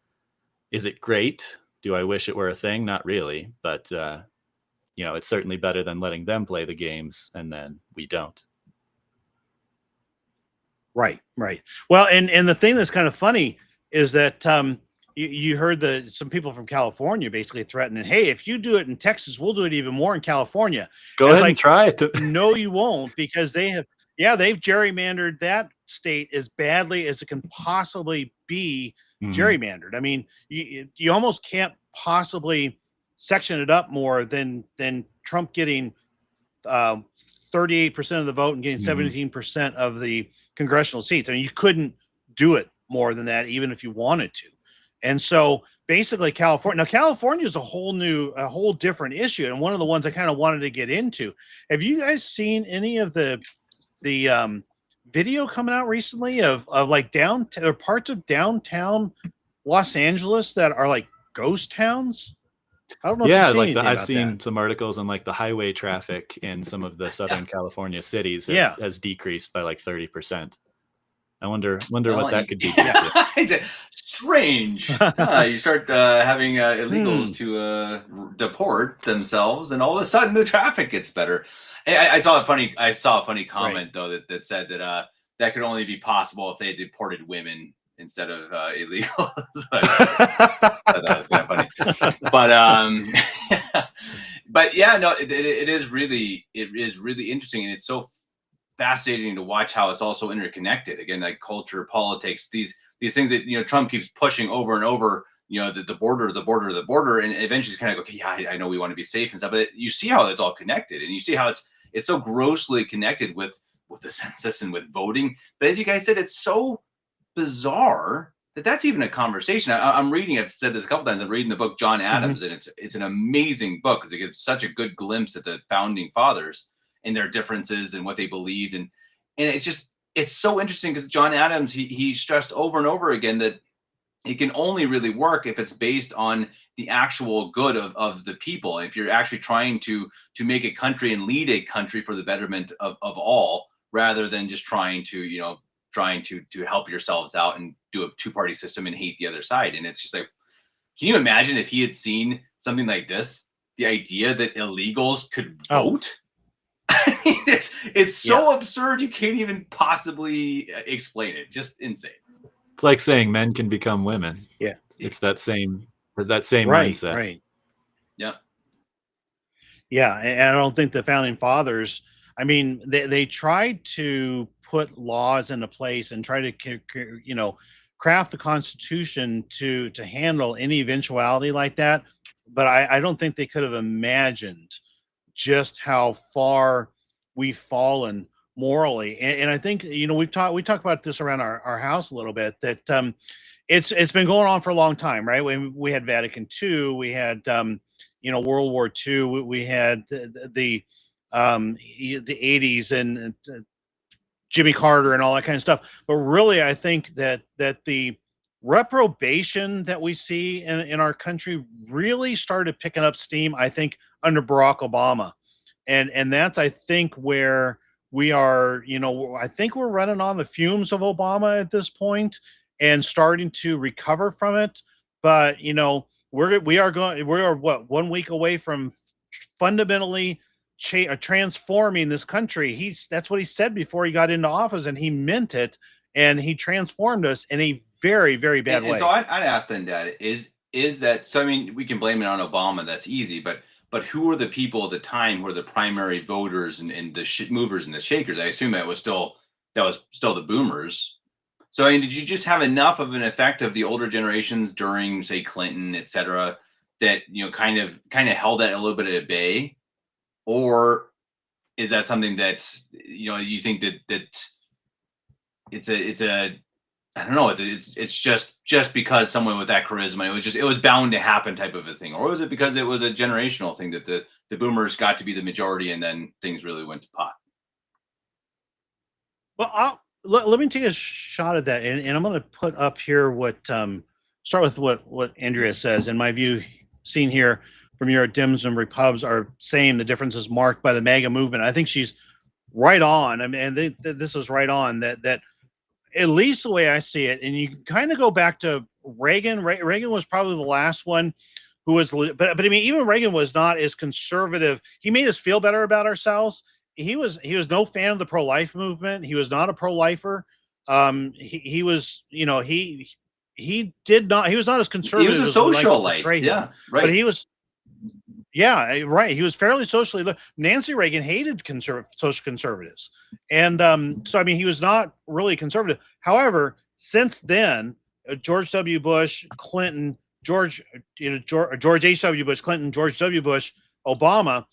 is it great? Do I wish it were a thing? Not really. But, it's certainly better than letting them play the games and then we don't. Right. Well, and the thing that's kind of funny is that you heard some people from California basically threatening, hey, if you do it in Texas, we'll do it even more in California. Go ahead and try it. No, you won't, because they've gerrymandered that state as badly as it can possibly be gerrymandered. I mean, you almost can't possibly section it up more than Trump getting 38% of the vote and getting 17% of the congressional seats. I mean, you couldn't do it more than that, even if you wanted to. And so basically California is a whole different issue. And one of the ones I kind of wanted to get into. Have you guys seen any of the video coming out recently of like downtown or parts of downtown Los Angeles that are like ghost towns? I don't know. Yeah, if you've seen I've seen some articles on like the highway traffic in some of the Southern California cities has decreased by like 30%. I wonder what that could be. Strange. You start having illegals to deport themselves, and all of a sudden the traffic gets better. I saw a funny comment though that said that that could only be possible if they had deported women instead of illegals. That was kind of funny. But yeah, no, it is really interesting, and it's so fascinating to watch how it's also interconnected. Again, like culture, politics, these things that Trump keeps pushing over and over. The border, and eventually it's kind of okay. Yeah, I know we want to be safe and stuff, but you see how it's all connected, and you see how it's so grossly connected with the census and with voting. But as you guys said, it's so bizarre that's even a conversation. I'm reading. I've said this a couple times. I'm reading the book John Adams, and it's an amazing book because it gives such a good glimpse at the founding fathers and their differences and what they believed, and it's so interesting because John Adams he stressed over and over again that it can only really work if it's based on the actual good of the people. If you're actually trying to make a country and lead a country for the betterment of all, rather than just trying to help yourselves out and do a two-party system and hate the other side. And it's just like, can you imagine if he had seen something like this, the idea that illegals could vote? I mean, it's so absurd you can't even possibly explain it. Just insane. It's like saying men can become women. Yeah. It's that same mindset. Right. Yeah. Yeah. And I don't think the founding fathers, I mean, they tried to put laws into place and try to, craft the Constitution to handle any eventuality like that. But I don't think they could have imagined just how far we've fallen morally. And I think, we talk about this around our house a little bit, that it's been going on for a long time, right? We had Vatican II, we had World War II, we had the 80s and Jimmy Carter and all that kind of stuff. But really, I think that the reprobation that we see in our country really started picking up steam, I think, under Barack Obama. And that's, I think, where we are, I think we're running on the fumes of Obama at this point and starting to recover from it. But, we are 1 week away from fundamentally transforming this country. That's what he said before he got into office, and he meant it, and he transformed us in a very, very bad way. So I'd ask then, Dad, is that, so I mean, we can blame it on Obama, that's easy, but but who were the people at the time who were the primary voters and the movers and the shakers? I assume that was still the boomers. So I mean, did you just have enough of an effect of the older generations during, say, Clinton, et cetera, that kind of held that a little bit at bay, or is that something that you think that it's a I don't know, it's just because someone with that charisma, it was bound to happen type of a thing, or was it because it was a generational thing that the boomers got to be the majority and then things really went to pot? Well, let me take a shot at that, and I'm going to put up here what start with what Andrea says. In my view, seen here from your Dems and Repubs are saying the difference is marked by the MAGA movement. I think she's right on. I mean, and this is right on that at least the way I see it. And you kind of go back to Reagan. Reagan was probably the last one who was, but I mean, even Reagan was not as conservative. He made us feel better about ourselves. He was no fan of the pro-life movement. He was not a pro-lifer. He was, he did not. He was not as conservative. He was a as we like to socialite. portray him. Yeah, right. But he was. Yeah, right. He was fairly socially. Nancy Reagan hated social conservatives, and so I mean, he was not really conservative. However, since then, George W. Bush, Clinton, George H.W. Bush, Clinton, George W. Bush, Obama,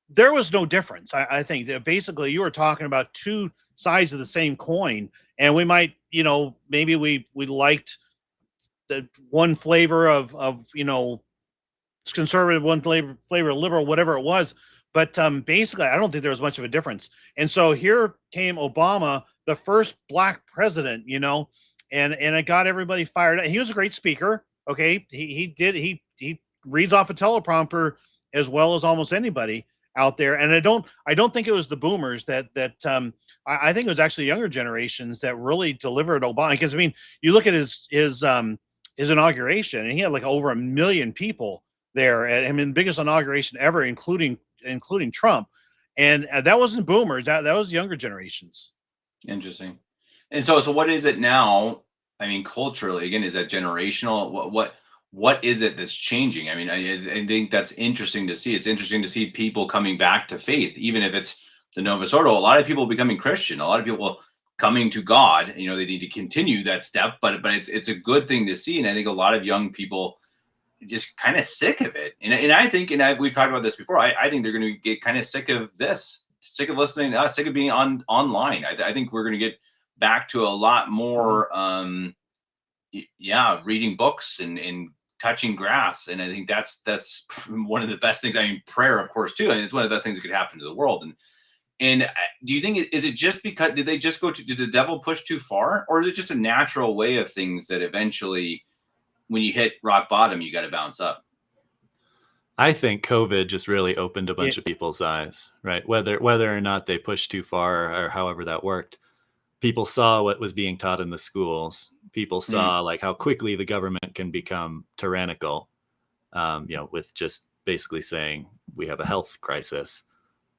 there was no difference. I think that basically you were talking about two sides of the same coin, and we might, maybe we liked the one flavor of conservative, one flavor liberal, whatever it was. But basically, I don't think there was much of a difference. And so here came Obama, the first black president, and it got everybody fired up. He was a great speaker. Okay. He reads off a teleprompter as well as almost anybody out there. And I don't think it was the boomers that I think it was actually younger generations that really delivered Obama. Because I mean, you look at his inauguration, and he had like over 1 million people there. I mean, biggest inauguration ever, including Trump. And that wasn't boomers. That was younger generations. Interesting. And so what is it now? I mean, culturally, again, is that generational? What is it that's changing? I mean, I think that's interesting to see. It's interesting to see people coming back to faith, even if it's the Novus Ordo. A lot of people becoming Christian. A lot of people coming to God. They need to continue that step, but it's a good thing to see. And I think a lot of young people just kind of sick of it. And I think, we've talked about this before, I think they're going to get kind of sick of this, sick of listening to us, sick of being online. I think we're going to get back to a lot more, reading books and touching grass. And I think that's one of the best things. I mean, prayer, of course, too. I mean, it's one of the best things that could happen to the world. And do you think, is it just because, did the devil push too far? Or is it just a natural way of things that eventually, when you hit rock bottom, you got to bounce up? I think COVID just really opened a bunch of people's eyes, right? Whether or not they pushed too far or however that worked, people saw what was being taught in the schools. People saw like how quickly the government can become tyrannical, with just basically saying we have a health crisis.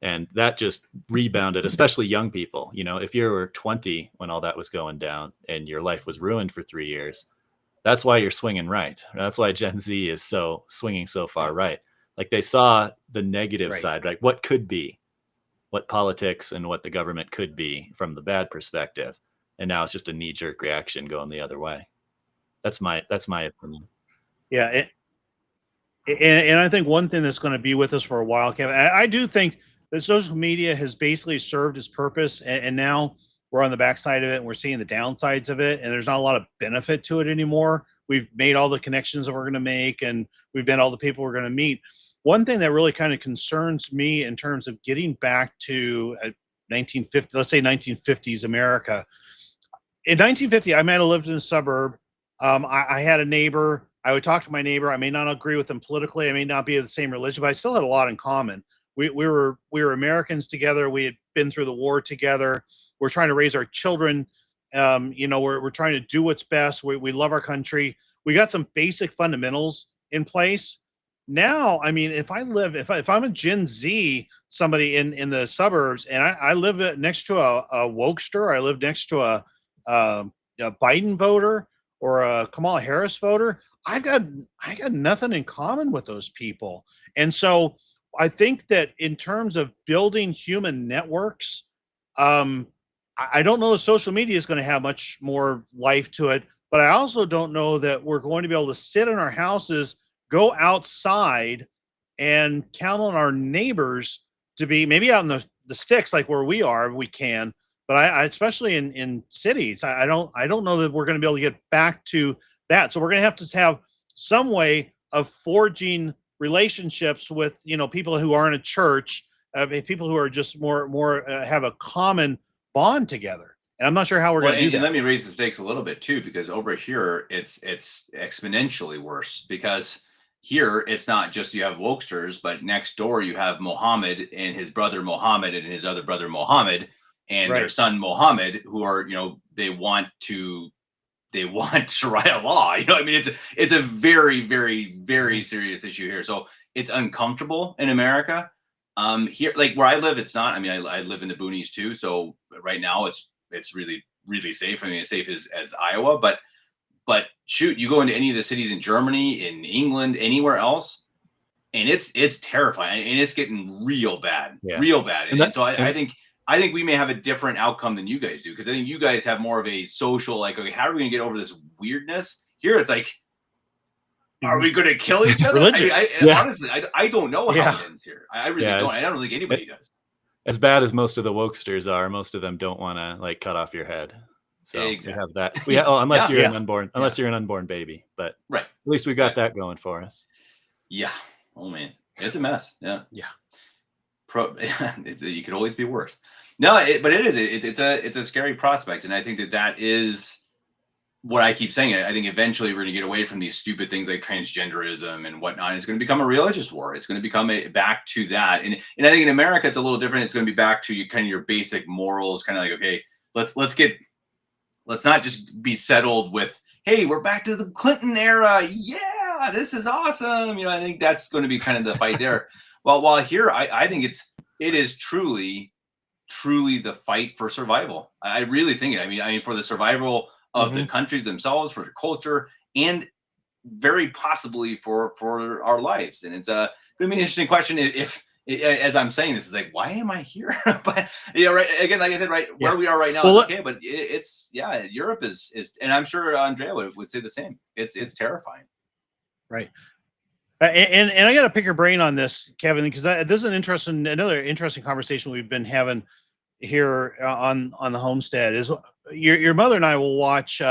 And that just rebounded, especially young people. If you were 20 when all that was going down and your life was ruined for 3 years, that's why you're swinging right. That's why Gen Z is swinging so far right. Like they saw the negative side, right? What could be, what politics and what the government could be from the bad perspective. And now it's just a knee-jerk reaction going the other way. That's my opinion. Yeah. And I think one thing that's going to be with us for a while, Kevin, I do think that social media has basically served its purpose. And now we're on the backside of it and we're seeing the downsides of it. And there's not a lot of benefit to it anymore. We've made all the connections that we're going to make, and we've met all the people we're going to meet. One thing that really kind of concerns me in terms of getting back to 1950, let's say 1950s America. In 1950, I might have lived in a suburb. I had a neighbor. I would talk to my neighbor. I may not agree with them politically. I may not be of the same religion, but I still had a lot in common. We were Americans together. We had been through the war together. We're trying to raise our children. We're trying to do what's best. We love our country. We got some basic fundamentals in place. Now, I mean, if I'm a Gen Z, somebody in the suburbs, and I live next to a wokester, I live next to a Biden voter or a Kamala Harris voter, I got nothing in common with those people. And so I think that in terms of building human networks, I don't know if social media is going to have much more life to it, but I also don't know that we're going to be able to sit in our houses, go outside, and count on our neighbors to be maybe out in the sticks like where we are, we can. But I especially in cities, I don't know that we're going to be able to get back to that. So we're going to have some way of forging relationships with people who aren't a church, people who are just more have a common bond together. And I'm not sure how we're Well, going to do and that. let me raise the stakes a little bit too, because over here it's exponentially worse. Because here it's not just you have wokesters, but next door you have Mohammed and his brother Mohammed and his other brother Mohammed and their Right. son Mohammed, who are they want Sharia law. I mean, it's a very, very, very serious issue here. So it's uncomfortable in America. Here, like where I live, it's not. I mean, I live in the boonies too. So right now, it's really, really safe. I mean, as safe as Iowa, but shoot, you go into any of the cities in Germany, in England, anywhere else, and it's terrifying, and it's getting real bad, Yeah. real bad. And, And and so I think we may have a different outcome than you guys do, because I think you guys have more of a social, like, okay, how are we going to get over this weirdness? Here, it's like, are we going to kill each other? Religious. Honestly, I don't know how it ends here. I really don't. I don't think anybody does. As bad as most of the wokesters are, most of them don't want to like cut off your head. So Exactly. we have that. Unless you're an unborn baby, but right. At least we got that going for us. Yeah. Oh man, it's a mess. Yeah. Yeah. You could always be worse. No, but it is. It's a scary prospect, and I think that is what I keep saying. I think eventually we're going to get away from these stupid things like transgenderism and whatnot. It's going to become a religious war. It's going to become back to that. And I think in America it's a little different. It's going to be back to your basic morals, kind of like, okay, let's not just be settled with, hey, we're back to the Clinton era. Yeah, this is awesome. I think that's going to be kind of the fight there. While here, I think it is truly the fight for survival. I really think it. I mean, for the survival of the countries themselves, for culture, and very possibly for our lives. And it's going to be an interesting question if as I'm saying this, is like, why am I here? But right again, like I said, right where we are right now is okay. But it's Europe is, and I'm sure Andrea would say the same. It's terrifying. Right. And I got to pick your brain on this, Kevin, because this is another interesting conversation we've been having here on the homestead. Is your mother and I will watch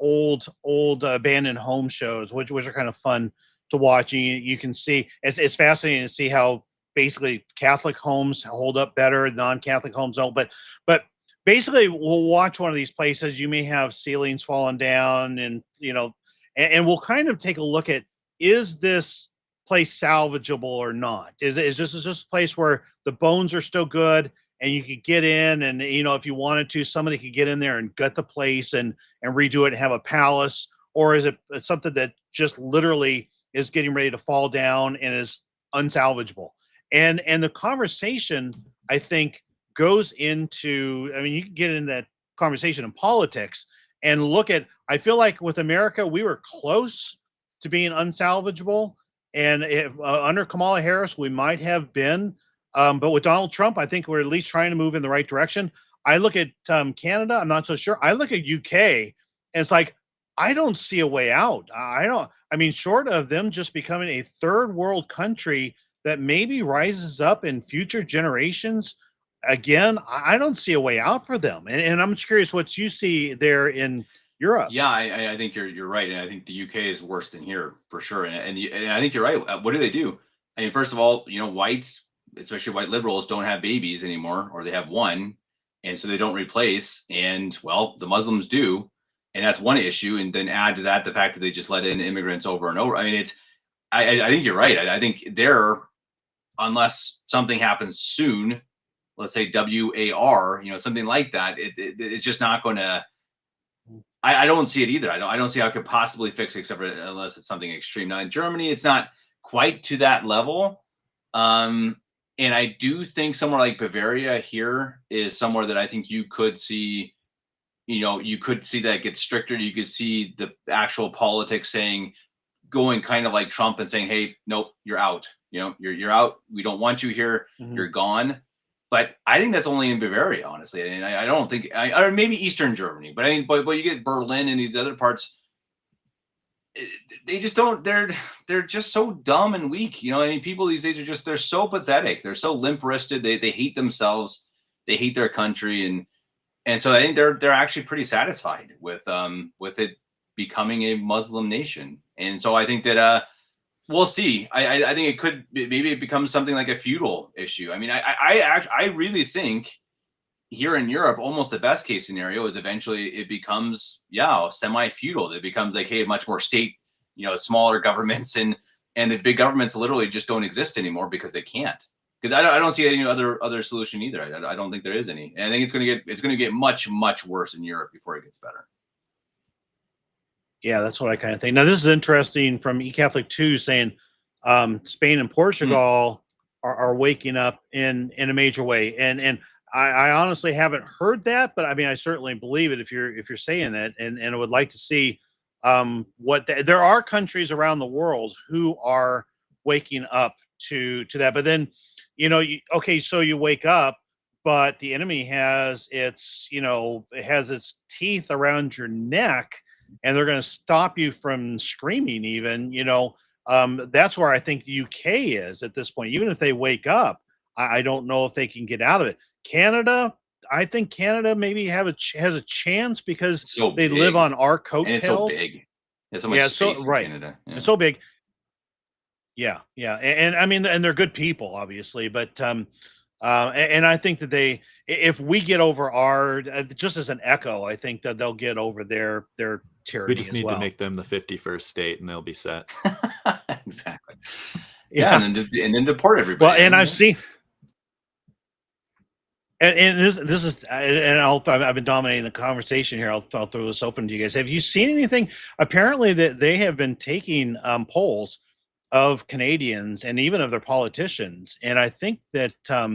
old abandoned home shows, which are kind of fun to watch. You can see it's fascinating to see how basically Catholic homes hold up better, non-Catholic homes don't. But basically, we'll watch one of these places. You may have ceilings falling down, and and we'll kind of take a look at, is this place salvageable or not? Is this a place where the bones are still good and you could get in, and if you wanted to, somebody could get in there and gut the place and redo it and have a palace? Or is it something that just literally is getting ready to fall down and is unsalvageable? And the conversation, I think, goes into, I mean, you can get into that conversation in politics and look at, I feel like with America, we were close to being unsalvageable. And if under Kamala Harris, we might have been. But with Donald Trump, I think we're at least trying to move in the right direction. I look at Canada, I'm not so sure. I look at UK, and it's like, I don't see a way out. I mean, short of them just becoming a third world country that maybe rises up in future generations, again, I don't see a way out for them. And I'm just curious what you see there in Europe. Yeah, I think you're right, and I think the UK is worse than here for sure. And I think you're right. What do? I mean, first of all, whites, especially white liberals, don't have babies anymore, or they have one, and so they don't replace. And well, the Muslims do, and that's one issue. And then add to that the fact that they just let in immigrants over and over. I mean, I think you're right. I think unless something happens soon, let's say WAR, something like that, it's just not going to. I don't see it either. I don't see how it could possibly fix it, except for unless it's something extreme. Now in Germany, it's not quite to that level. And I do think somewhere like Bavaria here is somewhere that I think you could see, you could see that get stricter. You could see the actual politics going kind of like Trump and saying, hey, nope, you're out. You know, you're out. We don't want you here. You're gone. But I think that's only in Bavaria, honestly. And I don't think, or maybe Eastern Germany. But I mean, but you get Berlin and these other parts. They just don't. They're just so dumb and weak. You know, I mean, people these days are they're so pathetic. They're so limp-wristed. They hate themselves. They hate their country, and so I think they're actually pretty satisfied with it becoming a Muslim nation. And so I think that we'll see. I think it could maybe it becomes something like a feudal issue. I mean, I really think here in Europe, almost the best case scenario is eventually it becomes semi-feudal. It becomes like, hey, much more state, smaller governments and the big governments literally just don't exist anymore because they can't. Because I don't see any other solution either. I don't think there is any. And I think it's going to get much worse in Europe before it gets better. Yeah, that's what I kind of think. Now, this is interesting from eCatholic 2 saying Spain and Portugal are waking up in a major way. And I honestly haven't heard that, but I mean, I certainly believe it if you're saying that, and I would like to see there are countries around the world who are waking up to that. But then, so you wake up, but the enemy has its teeth around your neck, and they're going to stop you from screaming. Even that's where I think the UK is at this point. Even if they wake up, I don't know if they can get out of it. Canada, I think Canada maybe has a chance because they live on our coattails. And it's so big. There's so much space in Canada. Yeah. It's so big. Yeah. And I mean, and they're good people, obviously, but and I think that if we get over our, just as an echo, I think that they'll get over their tyranny. We just need to make them the 51st state, and they'll be set. Exactly. Yeah, and then deport everybody. Well, and I've seen. And this is, and I've been dominating the conversation here. I'll throw this open to you guys. Have you seen anything? Apparently, that they have been taking polls of Canadians and even of their politicians, and I think that I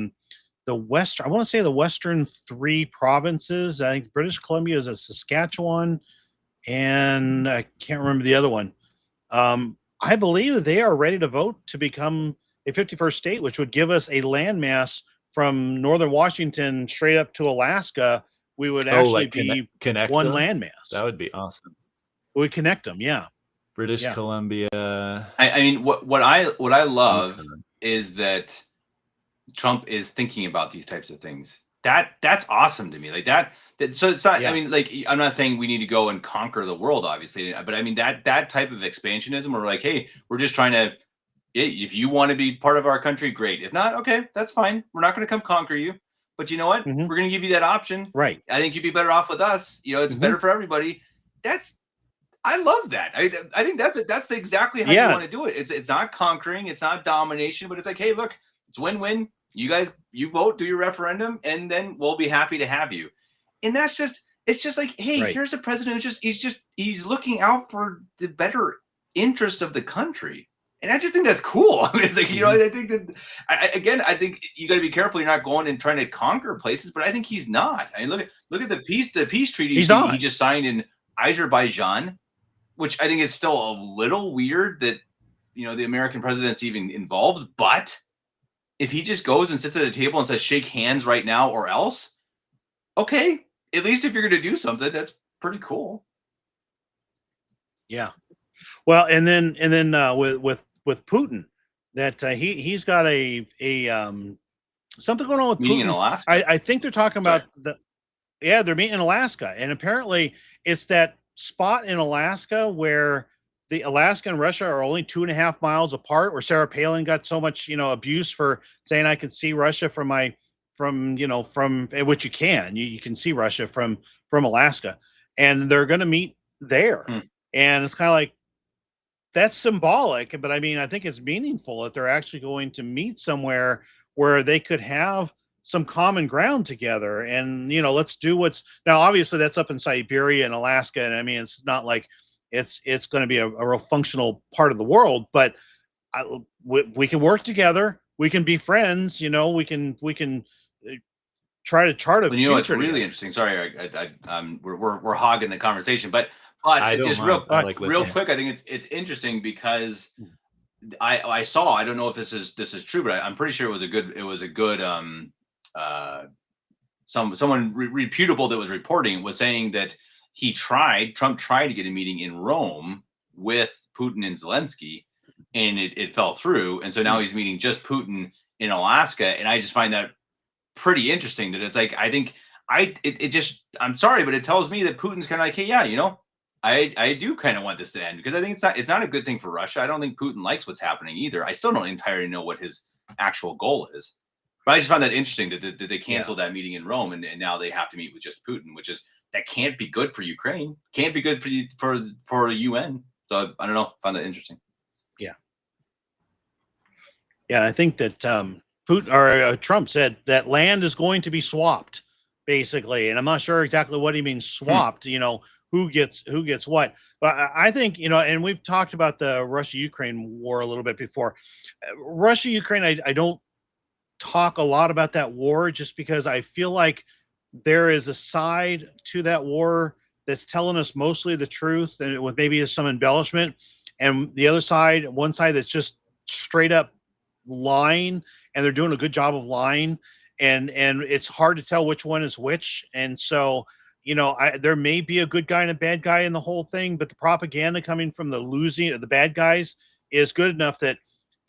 want to say the Western 3 provinces. I think British Columbia is a Saskatchewan, and I can't remember the other one. I believe that they are ready to vote to become a 51st state, which would give us a landmass from northern Washington straight up to Alaska. We would actually be connect one them? landmass. That would be awesome. We connect them, yeah. British Columbia. I mean, what I love is that Trump is thinking about these types of things. That's awesome to me. Like that so it's not. I mean, like, I'm not saying we need to go and conquer the world, obviously, but I mean that type of expansionism, where like, hey, we're just trying to. If you want to be part of our country, great. If not, okay, that's fine. We're not going to come conquer you. But you know what? We're going to give you that option. Right. I think you'd be better off with us. It's better for everybody. I love that. I think that's exactly how you want to do it. It's not conquering. It's not domination. But it's like, hey, look, it's win-win. You guys, you vote, do your referendum, and then we'll be happy to have you. And it's just like, hey, here's a president who's he's looking out for the better interests of the country. And I just think that's cool. I mean, it's like, I think that, I think you got to be careful. You're not going and trying to conquer places, but I think he's not. I mean, look at the peace treaty he just signed in Azerbaijan, which I think is still a little weird that, the American president's even involved. But if he just goes and sits at a table and says, shake hands right now or else, okay, at least if you're going to do something, that's pretty cool. Yeah. Well, and then with Putin, that he's got a something going on with meeting Putin in Alaska. I think they're talking about they're meeting in Alaska, and apparently it's that spot in Alaska where the Alaska and Russia are only 2.5 miles apart, where Sarah Palin got so much abuse for saying I could see Russia from which you can see Russia from Alaska, and they're going to meet there. And it's kind of like, that's symbolic, but I mean, I think it's meaningful that they're actually going to meet somewhere where they could have some common ground together. And, let's do now, obviously that's up in Siberia and Alaska. And I mean, it's not like it's going to be a real functional part of the world, but we can work together. We can be friends, we can try to chart a future. It's really interesting. Sorry, we're hogging the conversation, but just real quick, I think it's interesting because I saw, I don't know if this is true, but I'm pretty sure it was a good someone reputable that was reporting was saying that Trump tried to get a meeting in Rome with Putin and Zelensky, and it fell through. And so now he's meeting just Putin in Alaska. And I just find that pretty interesting that it's like, I think it just, I'm sorry, but it tells me that Putin's kind of like, hey, yeah, I do kind of want this to end, because I think it's not a good thing for Russia. I don't think Putin likes what's happening either. I still don't entirely know what his actual goal is. But I just found that interesting that they canceled that meeting in Rome, and now they have to meet with just Putin, which is, that can't be good for Ukraine. Can't be good for the UN. So I don't know. I found that interesting. Yeah. Yeah, I think that Putin or Trump said that land is going to be swapped, basically, and I'm not sure exactly what he means swapped. Who gets what. But I think, and we've talked about the Russia-Ukraine war a little bit before. Russia-Ukraine, I don't talk a lot about that war, just because I feel like there is a side to that war that's telling us mostly the truth, and with maybe some embellishment, and the other side, one side that's just straight up lying, and they're doing a good job of lying, and it's hard to tell which one is which. And so, there may be a good guy and a bad guy in the whole thing, but the propaganda coming from the bad guys is good enough that,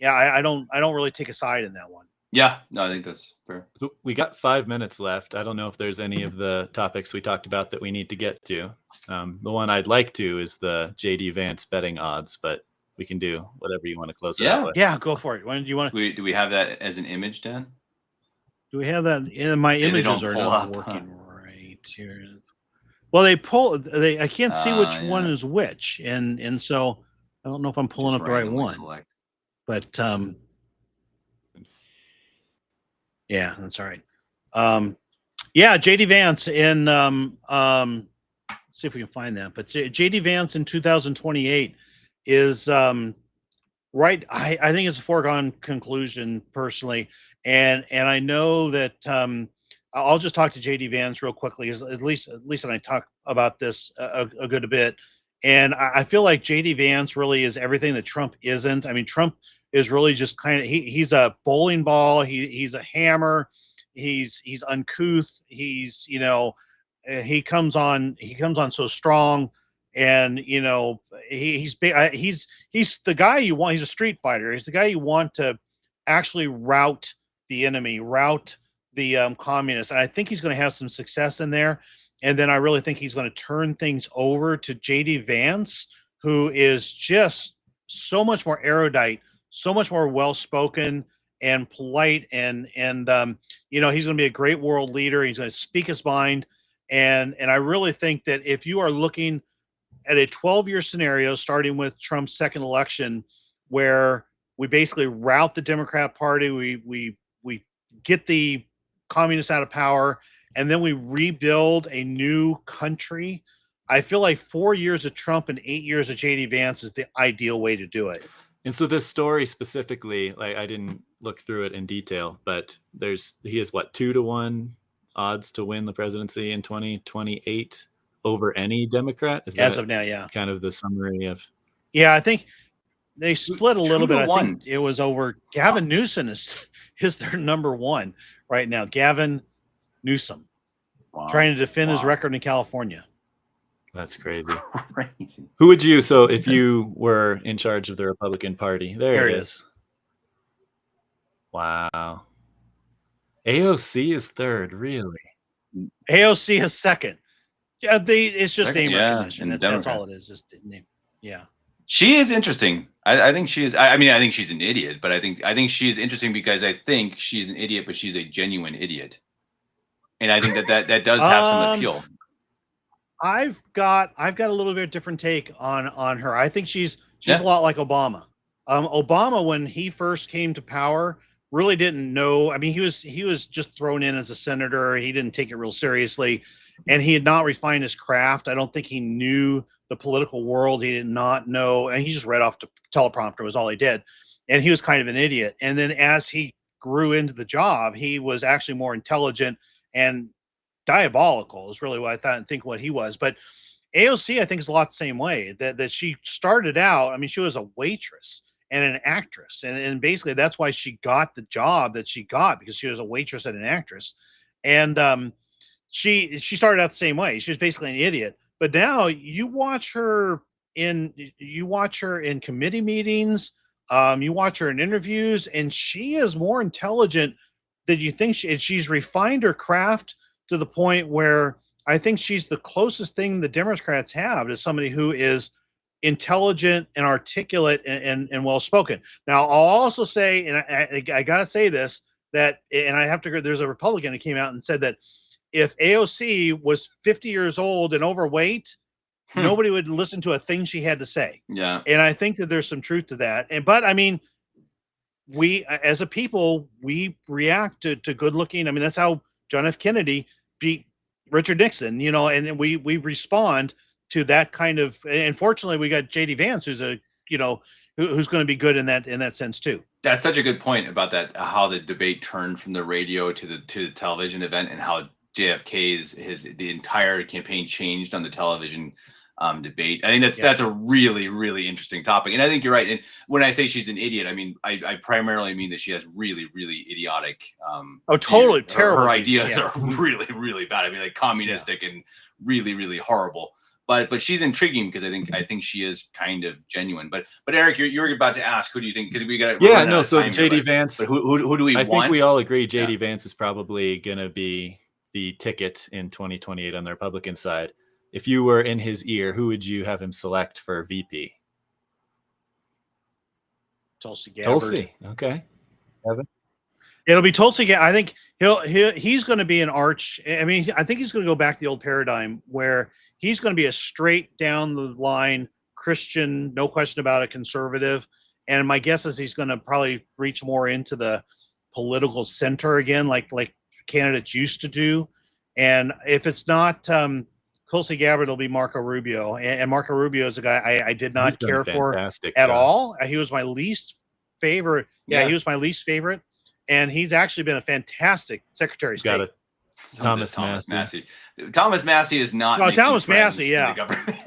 I don't really take a side in that one. Yeah, no, I think that's fair. So we got 5 minutes left. I don't know if there's any of the topics we talked about that we need to get to. The one I'd like to is the JD Vance betting odds, but we can do whatever you want to close it out with. Yeah, go for it. When do you want to? Do we have that as an image, Dan? Do we have that? My images are not working right here. Well, I can't see which one is which, and so I don't know if I'm pulling up the right one. Select. But yeah, that's all right. JD Vance in see if we can find that. But JD Vance in 2028 is right. I think it's a foregone conclusion personally, and I know that I'll just talk to JD Vance real quickly. At least and I talk about this a good bit, and I feel like JD Vance really is everything that Trump isn't. I mean, Trump is really just kind of he's a bowling ball. He's a hammer. He's uncouth. He's he comes on so strong, and he's the guy you want. He's a street fighter. He's the guy you want to actually rout the enemy, rout the communists, and I think he's going to have some success in there. And then I really think he's going to turn things over to JD Vance, who is just so much more erudite, so much more well-spoken and polite, and he's going to be a great world leader. He's going to speak his mind, and I really think that if you are looking at a 12-year scenario, starting with Trump's second election, where we basically rout the Democrat Party, we get the communists out of power, and then we rebuild a new country. I feel like 4 years of Trump and 8 years of JD Vance is the ideal way to do it. And so this story specifically, like, I didn't look through it in detail, but he has what, 2-1 odds to win the presidency in 2028 over any Democrat? Is as of now, yeah. Kind of the summary of. Yeah, I think they split a little bit. I think it was over. Gavin Newsom is their number one right now. Gavin Newsom, trying to defend his record in California. That's crazy. Who would you? So if you were in charge of the Republican Party, there it is. Wow. AOC is third, really? AOC is second. Yeah, it's just name recognition. That's all it is. Just name. Yeah. She is interesting. I think she is. I mean, I think she's an idiot, but I think she is interesting because I think she's an idiot, but she's a genuine idiot, and I think that does have some appeal. I've got a little bit different take on her. I think she's a lot like Obama. Obama, when he first came to power, really didn't know. I mean, he was just thrown in as a senator. He didn't take it real seriously, and he had not refined his craft. I don't think he knew the political world. He did not know, and he just read off the teleprompter was all he did, and he was kind of an idiot. And then as he grew into the job, he was actually more intelligent and diabolical is really what I think what he was. But AOC, I think, is a lot the same way, that she started out. I mean, she was a waitress, and an actress, and basically that's why she got the job that she got, because she was a waitress and an actress, and she started out the same way. She was basically an idiot, but now you watch her in committee meetings, you watch her in interviews, and she is more intelligent than you think. She's refined her craft to the point where I think she's the closest thing the Democrats have to somebody who is intelligent and articulate and well spoken. Now, I'll also say, and I gotta say this, that, and I have to go, there's a Republican who came out and said that if AOC was 50 years old and overweight, nobody would listen to a thing she had to say. Yeah. And I think that there's some truth to that. But I mean, we as a people, we react to good looking. I mean, that's how John F. Kennedy beat Richard Nixon, and we respond to that kind of. And fortunately, we got JD Vance, who's who's going to be good in that sense too. That's such a good point about that, how the debate turned from the radio to the television event, and how JFK's the entire campaign changed on the television debate. I think that's a really, really interesting topic. And I think you're right. And when I say she's an idiot, I mean, I primarily mean that she has really, really idiotic. Totally terrible. Her ideas are really, really bad. I mean, like communistic and really, really horrible. But she's intriguing because I think she is kind of genuine. But Eric, you're about to ask, who do you think? Because we got so JD Vance. But who do we want? I think we all agree JD Vance is probably going to be the ticket in 2028 on the Republican side. If you were in his ear, who would you have him select for VP? Tulsi Gabbard. Tulsi, okay. Evan? It'll be Tulsi Gabbard. I think he's going to be an arch. I mean, I think he's going to go back to the old paradigm where he's going to be a straight down the line Christian, no question about it, conservative. And my guess is he's going to probably reach more into the political center again, like candidates used to do. And if it's not Tulsi Gabbard, it'll be Marco Rubio. And Marco Rubio is a guy I did not care for at all. He was my least favorite. Yeah, he was my least favorite. And he's actually been a fantastic Secretary of State. Got it. Thomas Massey. Thomas Massey is not. No, Thomas Massey, in the government.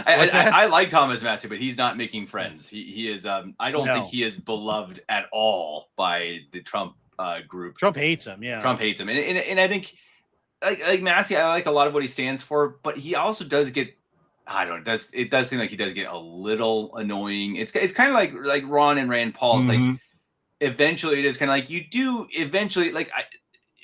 I like Thomas Massey, but he's not making friends. He is. I don't think he is beloved at all by the Trump group. Trump hates him. Yeah, Trump hates him, and I think like Massey, I like a lot of what he stands for, but he also does get. I don't know. It does seem like he does get a little annoying. It's kind of like Ron and Rand Paul. It's like eventually it is kind of like you do eventually like.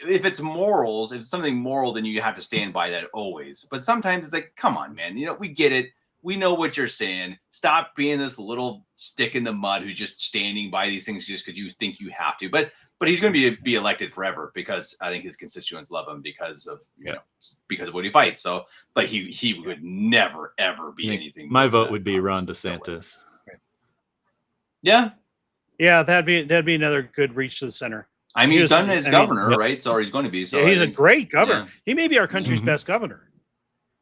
If it's morals, if it's something moral, then you have to stand by that always. But sometimes it's like, come on, man. We get it. We know what you're saying. Stop being this little stick in the mud who's just standing by these things just because you think you have to. But he's going to be elected forever because I think his constituents love him because of because of what he fights. So, but he would never ever be anything. My vote would be Ron DeSantis. Yeah, that'd be another good reach to the center. I mean, he's done as governor, right? So he's going to be. So he's a great governor. He may be our country's best governor.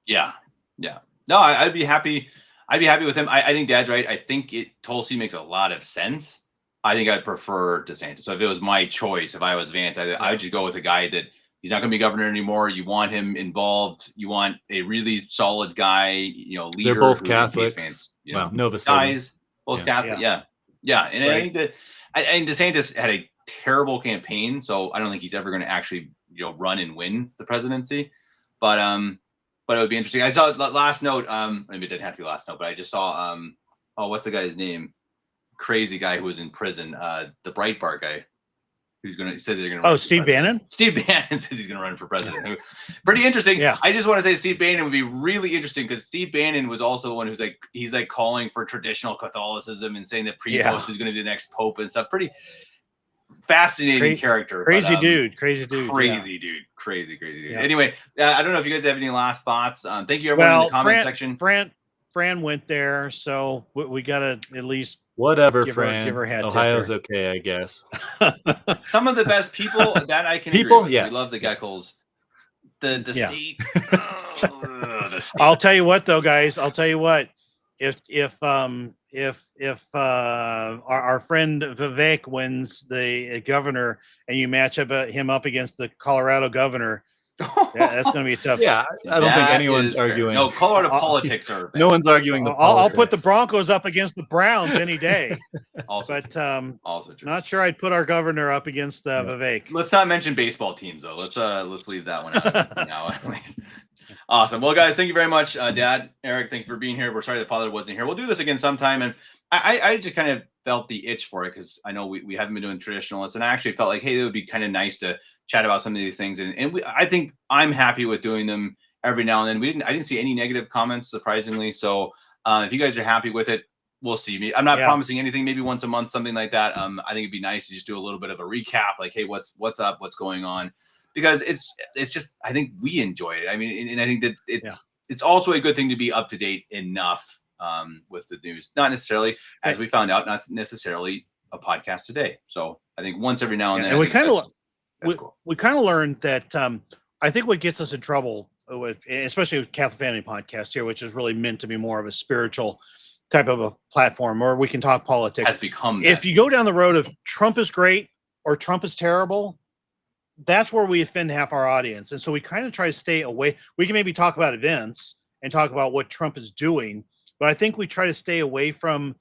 Yeah. No, I'd be happy. I'd be happy with him. I think Dad's right. I think Tulsi makes a lot of sense. I think I'd prefer DeSantis. So if it was my choice, if I was Vance, I would just go with a guy that he's not going to be governor anymore. You want him involved. You want a really solid guy. Leader. They're both Catholics. Nova guys, both Catholic. Yeah. And I think that and DeSantis had a terrible campaign, so I don't think he's ever going to actually run and win the presidency, but it would be interesting. I saw last note, maybe it didn't have to be last note, but I just saw what's the guy's name, crazy guy who was in prison, the Breitbart guy who's going to say they're going to Steve Bannon says he's going to run for president. Pretty interesting. I just want to say Steve Bannon would be really interesting because Steve Bannon was also the one who's he's calling for traditional Catholicism and saying that Prevost is going to be the next pope and stuff. Pretty fascinating character. Crazy dude. Crazy dude. Yeah. Anyway, I don't know if you guys have any last thoughts. Thank you everyone in the comment section. Fran went there, so we got to at least whatever. Give Fran, her head Ohio's okay, I guess. Some of the best people that I can agree with. Yes, we love the Geckles. The state. The state. I'll tell you what, though, guys. I'll tell you what. If our friend Vivek wins the governor and you match him up against the Colorado governor, That's going to be tough. Yeah, I don't think That anyone's is fair. arguing. No, Colorado Uh, politics are bad. No one's arguing the I'll put the politics. Broncos up against the Browns any day, Also but true. Also true. not sure I'd put our governor up against Vivek. Let's not mention baseball teams though. Let's leave that one out now at least. Awesome. Well, guys, thank you very much, Dad, Eric. Thank you for being here. We're sorry the father wasn't here. We'll do this again sometime, and I just kind of felt the itch for it because I know we haven't been doing traditionalists, and I actually felt like, hey, it would be kind of nice to chat about some of these things, and I think I'm happy with doing them every now and then. I didn't see any negative comments, surprisingly. So if you guys are happy with it, we'll see. I'm not promising anything. Maybe once a month, something like that. I think it'd be nice to just do a little bit of a recap, like, hey, what's up, what's going on, because it's just, I think we enjoy it. I mean, and I think that it's also a good thing to be up to date enough with the news. Not necessarily, as we found out, not necessarily a podcast today. So I think once every now and then. And we kind of cool. we kind of learned that I think what gets us in trouble with, especially with Catholic Family Podcast here, which is really meant to be more of a spiritual type of a platform where we can talk politics, has become if you go down the road of Trump is great or Trump is terrible, that's where we offend half our audience. And so we kind of try to stay away. We can maybe talk about events and talk about what Trump is doing, but I think we try to stay away from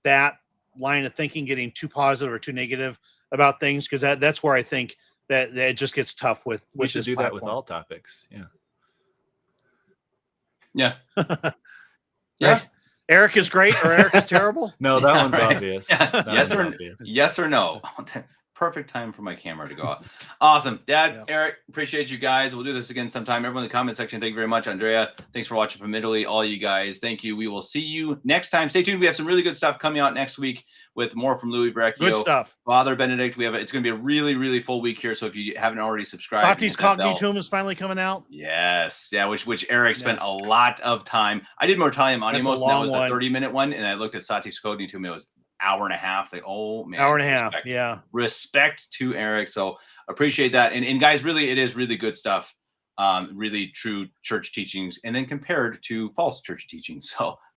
that line of thinking, getting too positive or too negative about things, because that's where I think that it just gets tough with We should this do platform. that with all topics. Yeah. Right. Eric is great or Eric is terrible. No, that one's obvious. Yeah. Yes or no. Perfect time for my camera to go out. Awesome. Dad, Eric, appreciate you guys. We'll do this again sometime. Everyone in the comment section, thank you very much. Andrea, thanks for watching from Italy. All you guys, thank you. We will see you next time. Stay tuned. We have some really good stuff coming out next week with more from Louis Brecchio. Good stuff. Father Benedict. It's going to be a really, really full week here. So if you haven't already subscribed. Tati's Cognitum is finally coming out. Yes. Yeah, which Eric spent a lot of time. I did Mortalium Animos, and that was a 30-minute one. And I looked at Tati's Cognitum. It was hour and a half. Like, oh man, hour and a half. Yeah. Respect to Eric. So appreciate that. And guys, really, it is really good stuff. Really true church teachings, and then compared to false church teachings. So